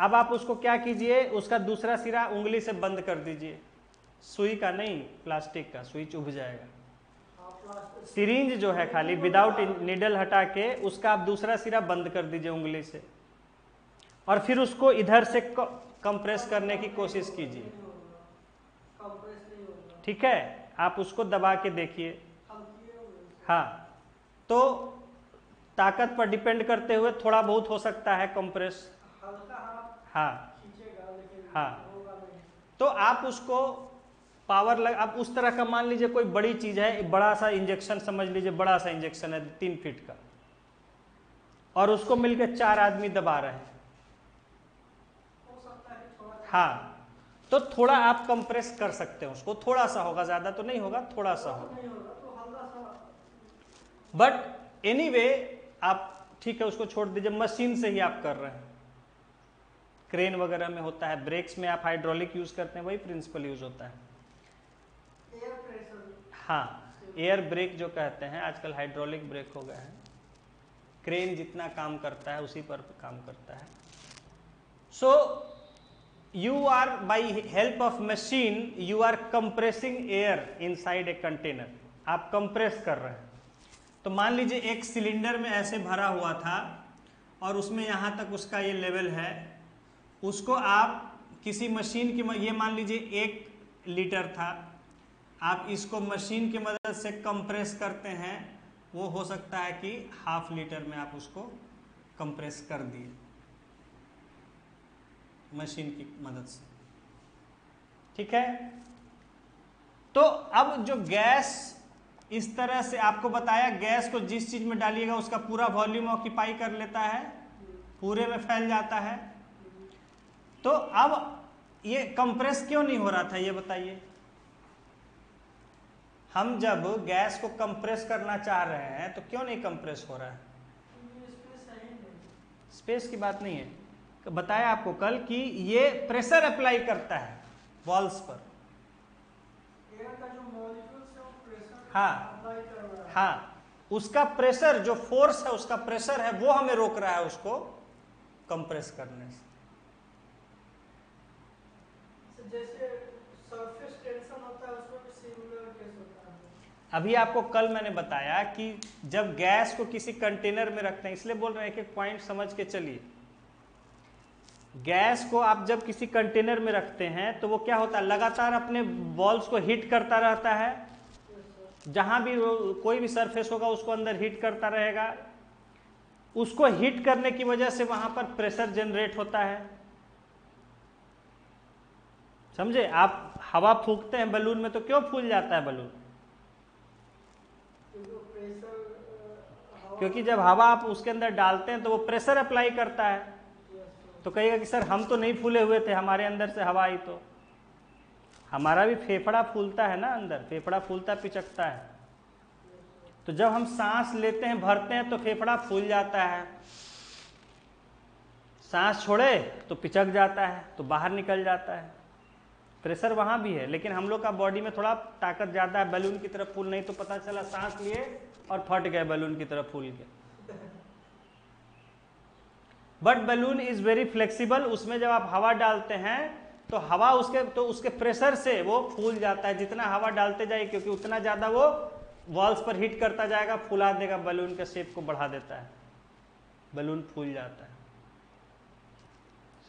अब आप उसको क्या कीजिए, उसका दूसरा सिरा उंगली से बंद कर दीजिए, सुई का नहीं, प्लास्टिक का, सुई चुभ जाएगा। सिरिंज जो है खाली विदाउट नीडल हटा के उसका आप दूसरा सिरा बंद कर दीजिए उंगली से, और फिर उसको इधर से कंप्रेस करने की कोशिश कीजिए। ठीक है, आप उसको दबा के देखिए। हाँ, तो ताकत पर डिपेंड करते हुए थोड़ा बहुत हो सकता है कंप्रेस। हाँ हाँ, तो आप उसको पावर लग, आप उस तरह का मान लीजिए कोई बड़ी चीज है, बड़ा सा इंजेक्शन समझ लीजिए, बड़ा सा इंजेक्शन है 3 फीट का, और उसको मिलकर 4 आदमी दबा रहे हैं। हाँ, तो थोड़ा आप कंप्रेस कर सकते हैं उसको, थोड़ा सा होगा, ज्यादा तो नहीं होगा, थोड़ा सा होगा। बट एनीवे आप ठीक है उसको छोड़ दीजिए, मशीन से ही आप कर रहे हैं। क्रेन वगैरह में होता है, ब्रेक्स में आप हाइड्रोलिक यूज करते हैं, वही प्रिंसिपल यूज होता है। हाँ, एयर ब्रेक जो कहते हैं, आजकल हाइड्रोलिक ब्रेक हो गए हैं। क्रेन जितना काम करता है उसी पर काम करता है। सो you are by help of machine you are compressing air inside a container, आप कंप्रेस कर रहे हैं। तो मान लीजिए एक सिलेंडर में ऐसे भरा हुआ था और उसमें यहाँ तक उसका ये लेवल है, उसको आप किसी मशीन की, ये मान लीजिए 1 लीटर था, आप इसको मशीन की मदद से कंप्रेस करते हैं, वो हो सकता है कि ½ लीटर में आप उसको कंप्रेस कर दिए मशीन की मदद से। ठीक है, तो अब जो गैस इस तरह से आपको बताया, गैस को जिस चीज में डालिएगा उसका पूरा वॉल्यूम ऑक्यूपाई कर लेता है, पूरे में फैल जाता है। तो अब ये कंप्रेस क्यों नहीं हो रहा था, ये बताइए। हम जब गैस को कंप्रेस करना चाह रहे हैं तो क्यों नहीं कंप्रेस हो रहा है? स्पेस की बात नहीं है, बताया आपको कल कि ये प्रेशर अप्लाई करता है वॉल्स पर। हाँ हाँ, उसका प्रेशर, जो फोर्स है उसका प्रेशर है, वो हमें रोक रहा है उसको कंप्रेस करने से। जैसे सरफेस टेंशन होता है उसमें भी सिमिलर केस होता है। अभी आपको कल मैंने बताया कि जब गैस को किसी कंटेनर में रखते हैं, इसलिए बोल रहे हैं एक पॉइंट समझ के चलिए। गैस को आप जब किसी कंटेनर में रखते हैं तो वो क्या होता है, लगातार अपने वॉल्स को हीट करता रहता है, जहां भी कोई भी सरफेस होगा उसको अंदर हीट करता रहेगा। उसको हीट करने की वजह से वहां पर प्रेशर जनरेट होता है। समझे? आप हवा फूंकते हैं बलून में तो क्यों फूल जाता है बलून? क्योंकि जब हवा आप उसके अंदर डालते हैं तो वो प्रेशर अप्लाई करता है। तो कहेगा कि सर हम तो नहीं फूले हुए थे, हमारे अंदर से हवा आई। तो हमारा भी फेफड़ा फूलता है ना, अंदर फेफड़ा फूलता पिचकता है। तो जब हम सांस लेते हैं, भरते हैं, तो फेफड़ा फूल जाता है, सांस छोड़े तो पिचक जाता है, तो बाहर निकल जाता है। प्रेशर वहां भी है, लेकिन हम लोग का बॉडी में थोड़ा ताकत ज्यादा है, बैलून की तरफ फूल नहीं, तो पता चला सांस लिए और फट गए, बैलून की तरफ फूल गए। But balloon is very flexible, उसमें जब आप हवा डालते हैं तो हवा उसके प्रेशर से वो फूल जाता है। जितना हवा डालते जाए, क्योंकि उतना ज्यादा वो वॉल्स पर हीट करता जाएगा, फुला देगा, बैलून के शेप को बढ़ा देता है, बैलून फूल जाता है।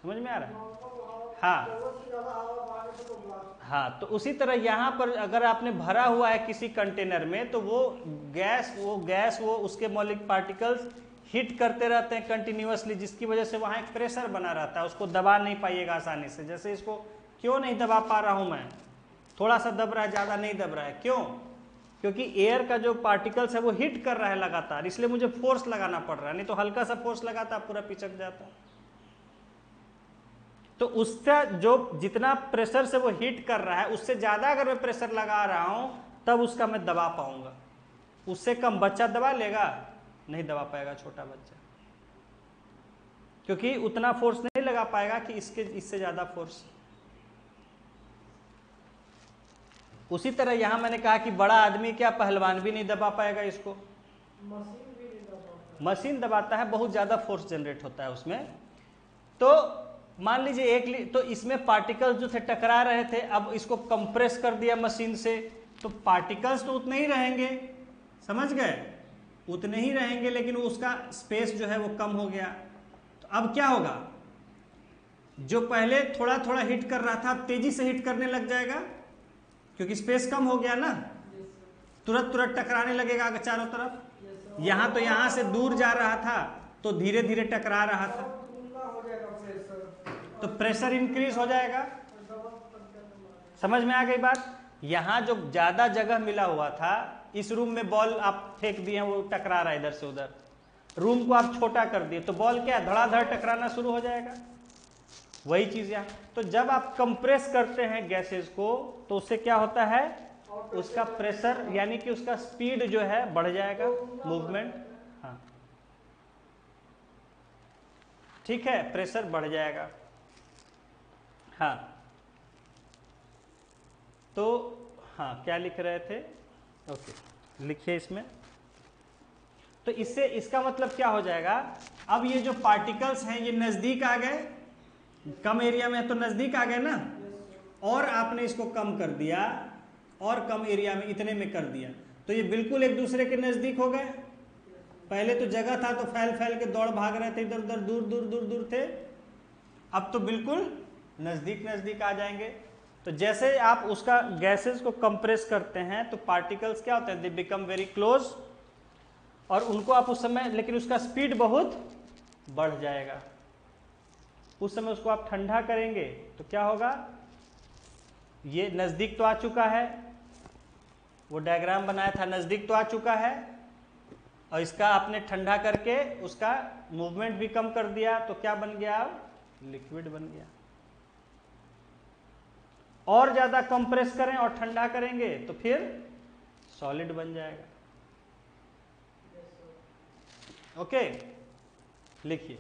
समझ में आ रहा है? हाँ हाँ, तो उसी तरह यहाँ पर अगर आपने भरा हुआ है किसी कंटेनर में, तो वो गैस उसके मॉलिक्यूलर पार्टिकल्स हीट करते रहते हैं कंटिन्यूअसली, जिसकी वजह से वहाँ एक प्रेशर बना रहता है, उसको दबा नहीं पाइएगा आसानी से। जैसे इसको क्यों नहीं दबा पा रहा हूँ मैं, थोड़ा सा दब रहा है, ज़्यादा नहीं दब रहा है, क्यों? क्योंकि एयर का जो पार्टिकल्स है वो हीट कर रहा है लगातार, इसलिए मुझे फोर्स लगाना पड़ रहा है, नहीं तो हल्का सा फोर्स लगाता पूरा पिचक जाता। तो उसका जो जितना प्रेशर से वो हीट कर रहा है, उससे ज़्यादा अगर मैं प्रेशर लगा रहा हूँ तब उसका मैं दबा पाऊंगा। उससे कम बच्चा दबा लेगा? नहीं दबा पाएगा छोटा बच्चा, क्योंकि उतना फोर्स नहीं लगा पाएगा कि इससे ज्यादा फोर्स। उसी तरह यहां मैंने कहा कि बड़ा आदमी क्या, पहलवान भी नहीं दबा पाएगा इसको, मशीन भी नहीं दबा पाएगा। मशीन दबाता है, बहुत ज्यादा फोर्स जनरेट होता है उसमें। तो मान लीजिए तो इसमें पार्टिकल्स जो थे टकरा रहे थे, अब इसको कंप्रेस कर दिया मशीन से, तो पार्टिकल्स तो उतने ही रहेंगे, समझ गए, उतने ही रहेंगे, लेकिन उसका स्पेस जो है वो कम हो गया। तो अब क्या होगा, जो पहले थोड़ा थोड़ा हिट कर रहा था अब तेजी से हिट करने लग जाएगा, क्योंकि स्पेस कम हो गया ना, तुरंत तुरंत टकराने लगेगा चारों तरफ। यहां तो यहां से दूर जा रहा था तो धीरे धीरे टकरा रहा था, तो प्रेशर इंक्रीज हो जाएगा। समझ में आ गई बात। यहां जो ज्यादा जगह मिला हुआ था, इस रूम में बॉल आप फेंक दिए, वो टकरा रहा है इधर से उधर, रूम को आप छोटा कर दिए तो बॉल क्या धड़ाधड़ टकराना शुरू हो जाएगा। वही चीज यहाँ, तो जब आप कंप्रेस करते हैं गैसेस को तो उससे क्या होता है, उसका प्रेशर यानी कि उसका स्पीड जो है बढ़ जाएगा, मूवमेंट। हाँ ठीक है, प्रेशर बढ़ जाएगा। हाँ तो हाँ क्या लिख रहे थे, ओके लिखिए इसमें। तो इससे इसका मतलब क्या हो जाएगा, अब ये जो पार्टिकल्स हैं ये नजदीक आ गए, कम एरिया में तो नजदीक आ गए ना, और आपने इसको कम कर दिया और कम एरिया में इतने में कर दिया, तो ये बिल्कुल एक दूसरे के नजदीक हो गए। पहले तो जगह था तो फैल फैल के दौड़ भाग रहे थे, इधर उधर दूर दूर दूर दूर थे, अब तो बिल्कुल नजदीक नजदीक आ जाएंगे। तो जैसे आप उसका गैसेस को कंप्रेस करते हैं तो पार्टिकल्स क्या होते हैं, दे बिकम वेरी क्लोज, और उनको आप उस समय, लेकिन उसका स्पीड बहुत बढ़ जाएगा। उस समय उसको आप ठंडा करेंगे तो क्या होगा, ये नजदीक तो आ चुका है, वो डायग्राम बनाया था नजदीक तो आ चुका है, और इसका आपने ठंडा करके उसका मूवमेंट भी कम कर दिया, तो क्या बन गया, अब लिक्विड बन गया। और ज्यादा कंप्रेस करें और ठंडा करेंगे तो फिर सॉलिड बन जाएगा। ओके लिखिए।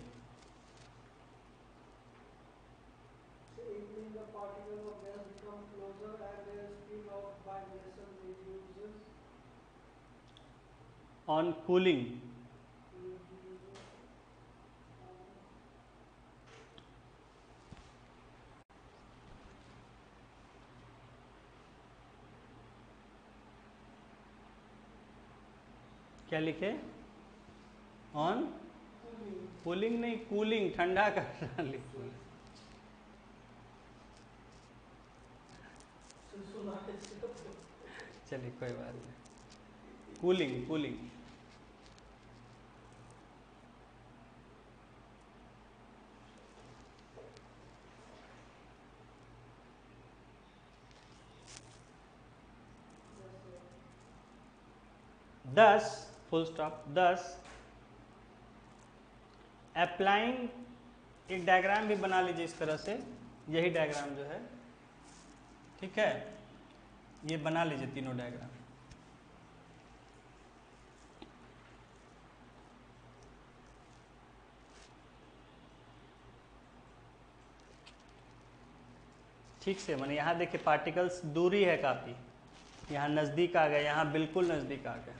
ऑन कूलिंग, क्या लिखे, ऑन कूलिंग नहीं, कूलिंग ठंडा करना लिखिए। चलिए कोई बात नहीं, कूलिंग कूलिंग। दस फुल स्टॉप, 10 अप्लाइंग, एक डायग्राम भी बना लीजिए इस तरह से, यही डायग्राम जो है, ठीक है, ये बना लीजिए तीनों डायग्राम। ठीक से, मैंने यहाँ देखिए पार्टिकल्स दूरी है काफ़ी, यहाँ नज़दीक आ गए, यहाँ बिल्कुल नज़दीक आ गए।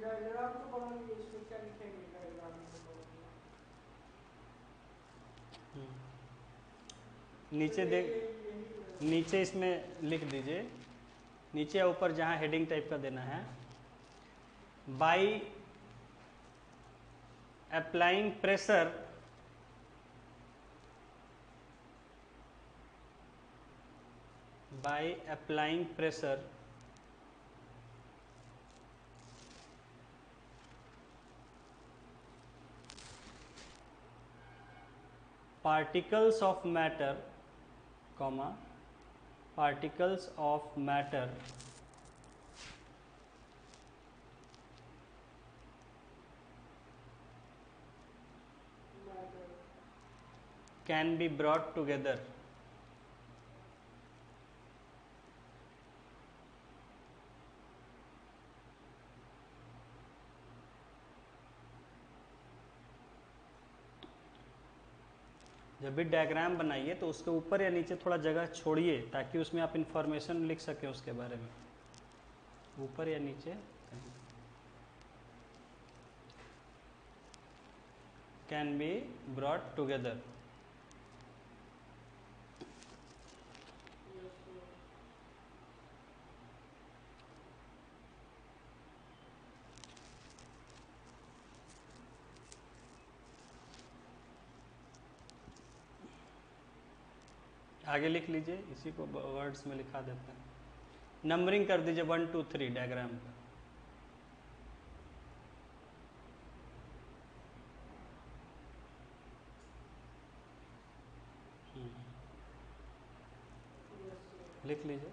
डायग्राम तो बना लिए, इसमें क्या लिखेंगे डायग्राम में तो? नीचे देख, नीचे इसमें लिख दीजिए, नीचे या ऊपर जहाँ हेडिंग टाइप का देना है, by applying pressure by applying pressure particles of matter comma particles of matter can be brought together जब भी डायग्राम बनाइए तो उसके ऊपर या नीचे थोड़ा जगह छोड़िए ताकि उसमें आप इंफॉर्मेशन लिख सकें उसके बारे में, ऊपर या नीचे कैन बी ब्रॉट टुगेदर। आगे लिख लीजिए, इसी को वर्ड्स में लिखा देते हैं, नंबरिंग कर दीजिए 1 2 3 डायग्राम का। लिख लीजिए,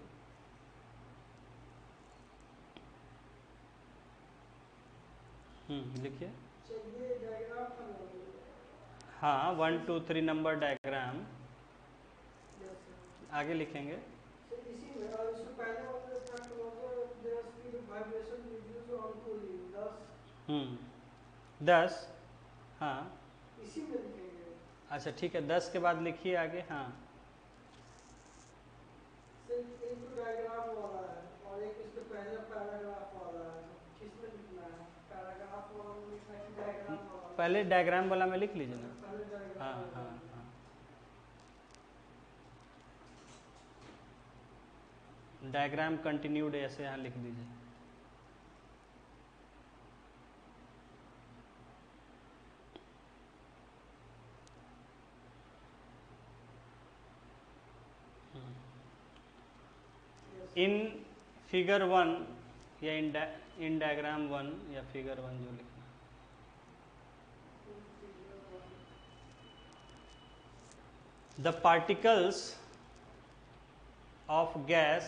लिखिए। ये डायग्राम था ना? हाँ 1 2 3 नंबर डायग्राम, यस सर। आगे लिखेंगे। सर इसी में इससे पहले वाला था closer there speed vibration reduce on cooling 10, हाँ इसी में लिखेंगे। अच्छा ठीक है, 10 के बाद लिखिए आगे। हाँ सिर्फ एक तो डायग्राम वाला है और एक इसके पहले पैराग्राफ वाला है, तो किस में लिखना है? पैराग्राफ वाला में लिखना है कि डायग्राम वाला में? पहले डायग्राम वाला में लिख लीजिए ना। पहले हाँ डायग्राम वाला हाँ में। हाँ, डायग्राम कंटिन्यूड ऐसे यहाँ लिख दीजिए। इन फिगर 1 या इन डायग्राम 1 या फिगर 1 जो लिखना, the particles of gas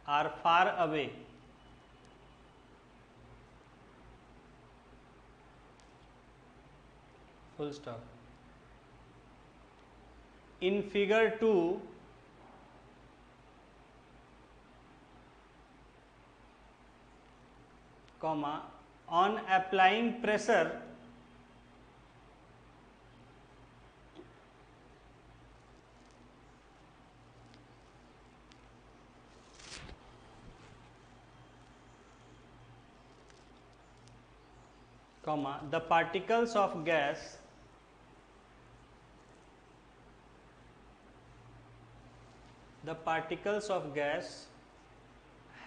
are far away full stop। in figure 2 comma on applying pressure comma the particles of gas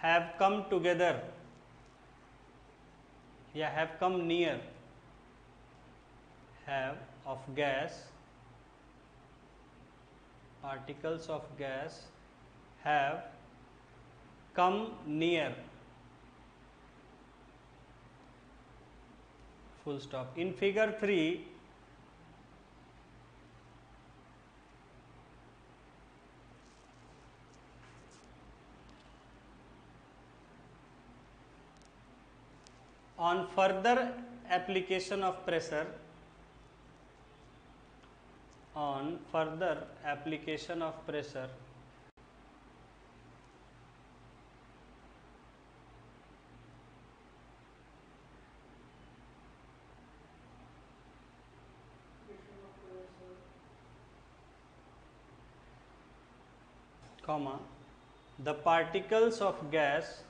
have come together या have come near, have of gas, particles of gas have come near full stop। in figure 3 on further application of pressure comma the particles of gas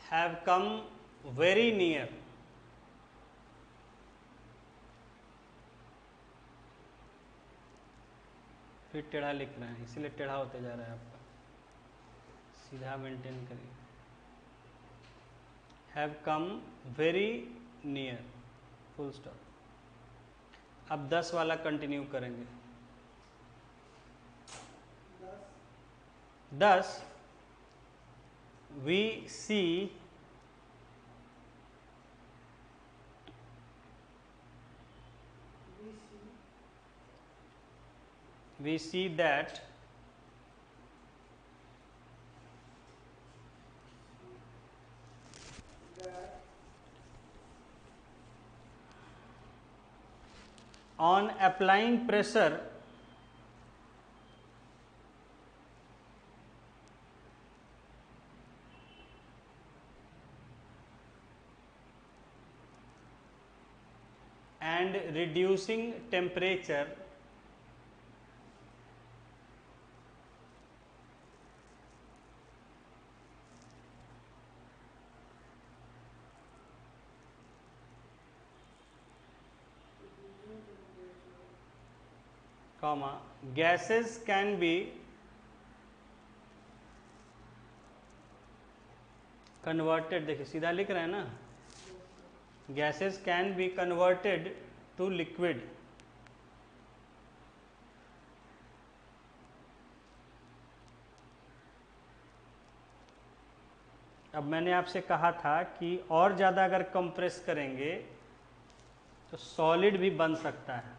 have come very near फिर टेढ़ा लिख रहे हैं इसीलिए टेढ़ा होते जा रहा है आपका, सीधा मेंटेन करिए। Have come very near, full stop. अब 10 वाला कंटिन्यू करेंगे। 10 we see that on applying pressure and reducing temperature comma gases can be converted, देखिए सीधा लिख रहे हैं ना, gases can be converted to liquid अब मैंने आपसे कहा था कि और ज़्यादा अगर कंप्रेस करेंगे तो सॉलिड भी बन सकता है।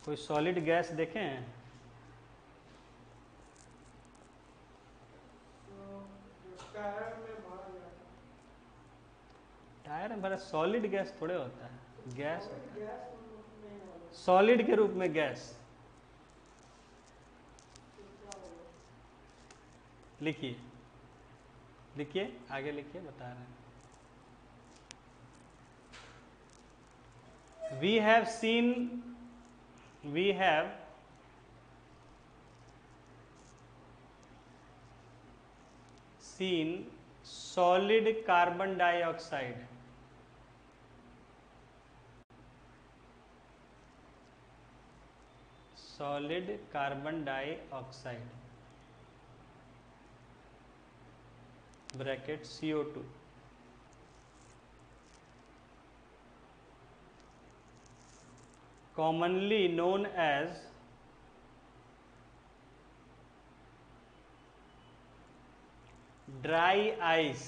कोई सॉलिड गैस देखें? टायर में भरा सॉलिड गैस थोड़े होता है, गैस होता है सॉलिड के रूप में गैस। लिखिए लिखिए आगे लिखिए, बता रहे हैं। We have seen solid carbon dioxide bracket CO2 commonly known as dry ice.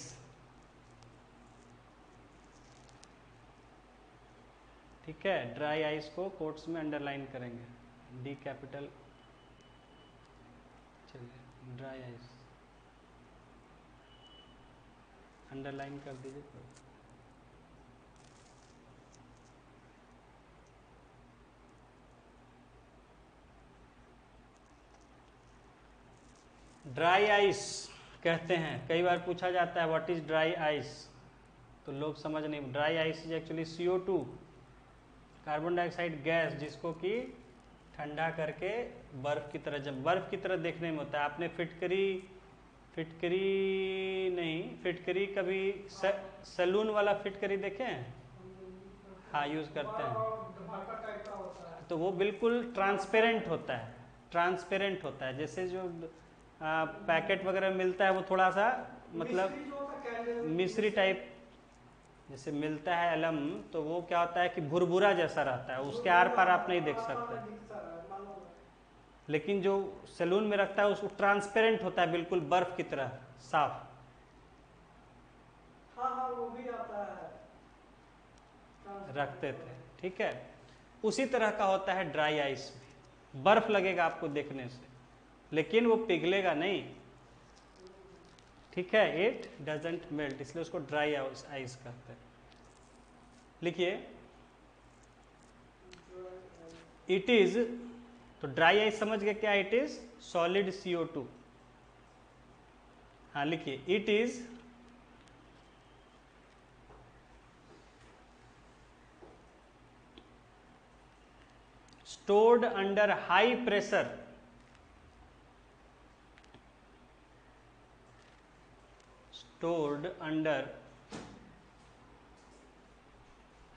ठीक है, ड्राई आइस को कोट्स में अंडरलाइन करेंगे, डी कैपिटल। चलिए ड्राई आइस अंडरलाइन कर दीजिए। ड्राई आइस कहते हैं, कई बार पूछा जाता है व्हाट इज ड्राई आइस, तो लोग समझ नहीं। Dry ice is actually CO2 carbon dioxide gas, जिसको कि ठंडा करके बर्फ की तरह, जब बर्फ की तरह देखने में होता है। आपने फिटकरी कभी सैलून वाला फिटकरी देखे हैं? हाँ, यूज करते हैं। तो वो बिल्कुल ट्रांसपेरेंट होता है, जैसे जो पैकेट वगैरह मिलता है वो थोड़ा सा मतलब मिश्री टाइप जैसे मिलता है एलम, तो वो क्या होता है कि भुरभुरा जैसा रहता है, उसके आर पार आप नहीं देख सकते। लेकिन जो सैलून में रखता है उसको ट्रांसपेरेंट होता है, बिल्कुल बर्फ की तरह साफ। हाँ, वो भी आता है, रखते थे। ठीक है, उसी तरह का होता है ड्राई आइस भी। बर्फ लगेगा आपको देखने से, लेकिन वो पिघलेगा नहीं। ठीक है, इट डजंट मेल्ट, इसलिए उसको ड्राई आइस कहते हैं। लिखिए इट इज, तो ड्राई आइस समझ गए क्या? It is solid CO2। हाँ लिखिए it is stored under high pressure, stored under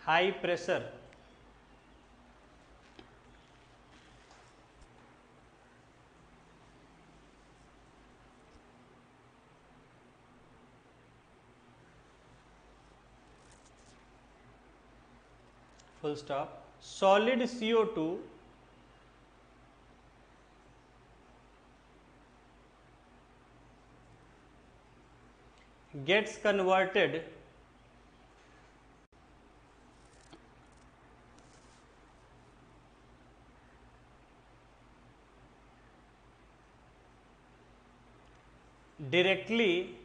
high pressure full stop, solid CO2 gets converted directly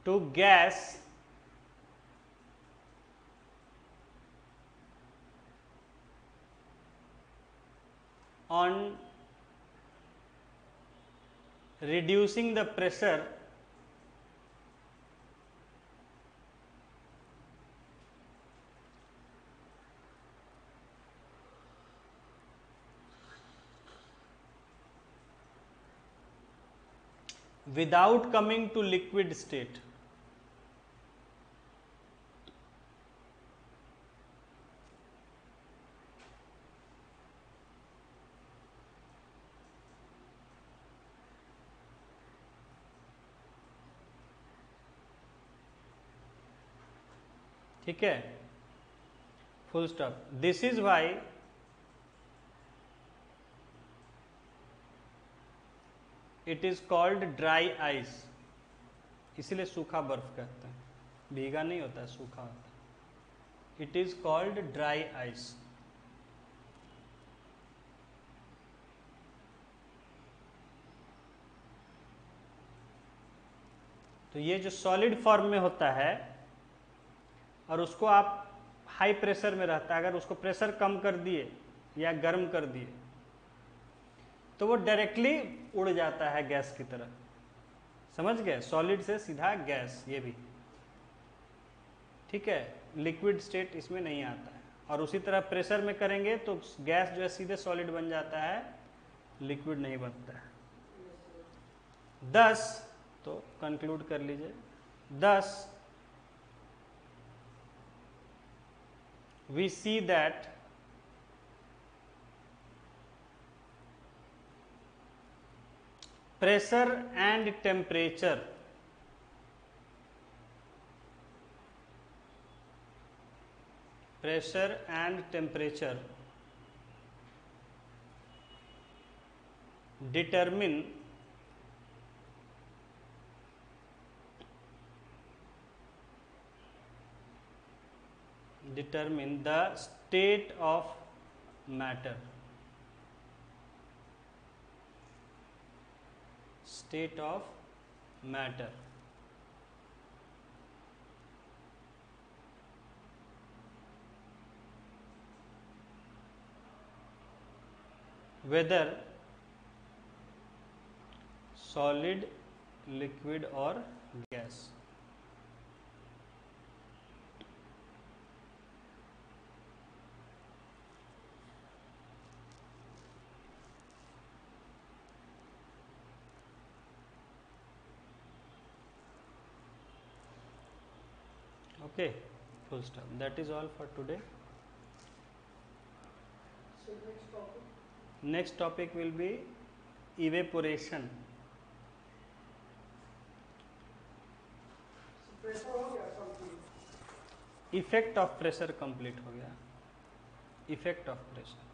to gas on reducing the pressure without coming to liquid state. ठीक है, full stop. This is why it is called dry ice. इसलिए सूखा बर्फ कहते हैं, भीगा नहीं होता है, सूखा होता है. It is called dry ice. तो ये जो सॉलिड फॉर्म में होता है और उसको आप हाई प्रेशर में रहता है, अगर उसको प्रेशर कम कर दिए या गर्म कर दिए तो वो डायरेक्टली उड़ जाता है गैस की तरह. समझ गए, सॉलिड से सीधा गैस. ये भी ठीक है, लिक्विड स्टेट इसमें नहीं आता है. और उसी तरह प्रेशर में करेंगे तो गैस जो है सीधे सॉलिड बन जाता है, लिक्विड नहीं बनता है. 10 तो कंक्लूड कर लीजिए. 10 we see that pressure and temperature determine the state of matter. State of matter. Whether solid, liquid or gas. Okay, full stop. That is all for today. So next topic. Next topic will be evaporation. So pressure हो गया complete. Effect of pressure complete हो गया. Effect of pressure.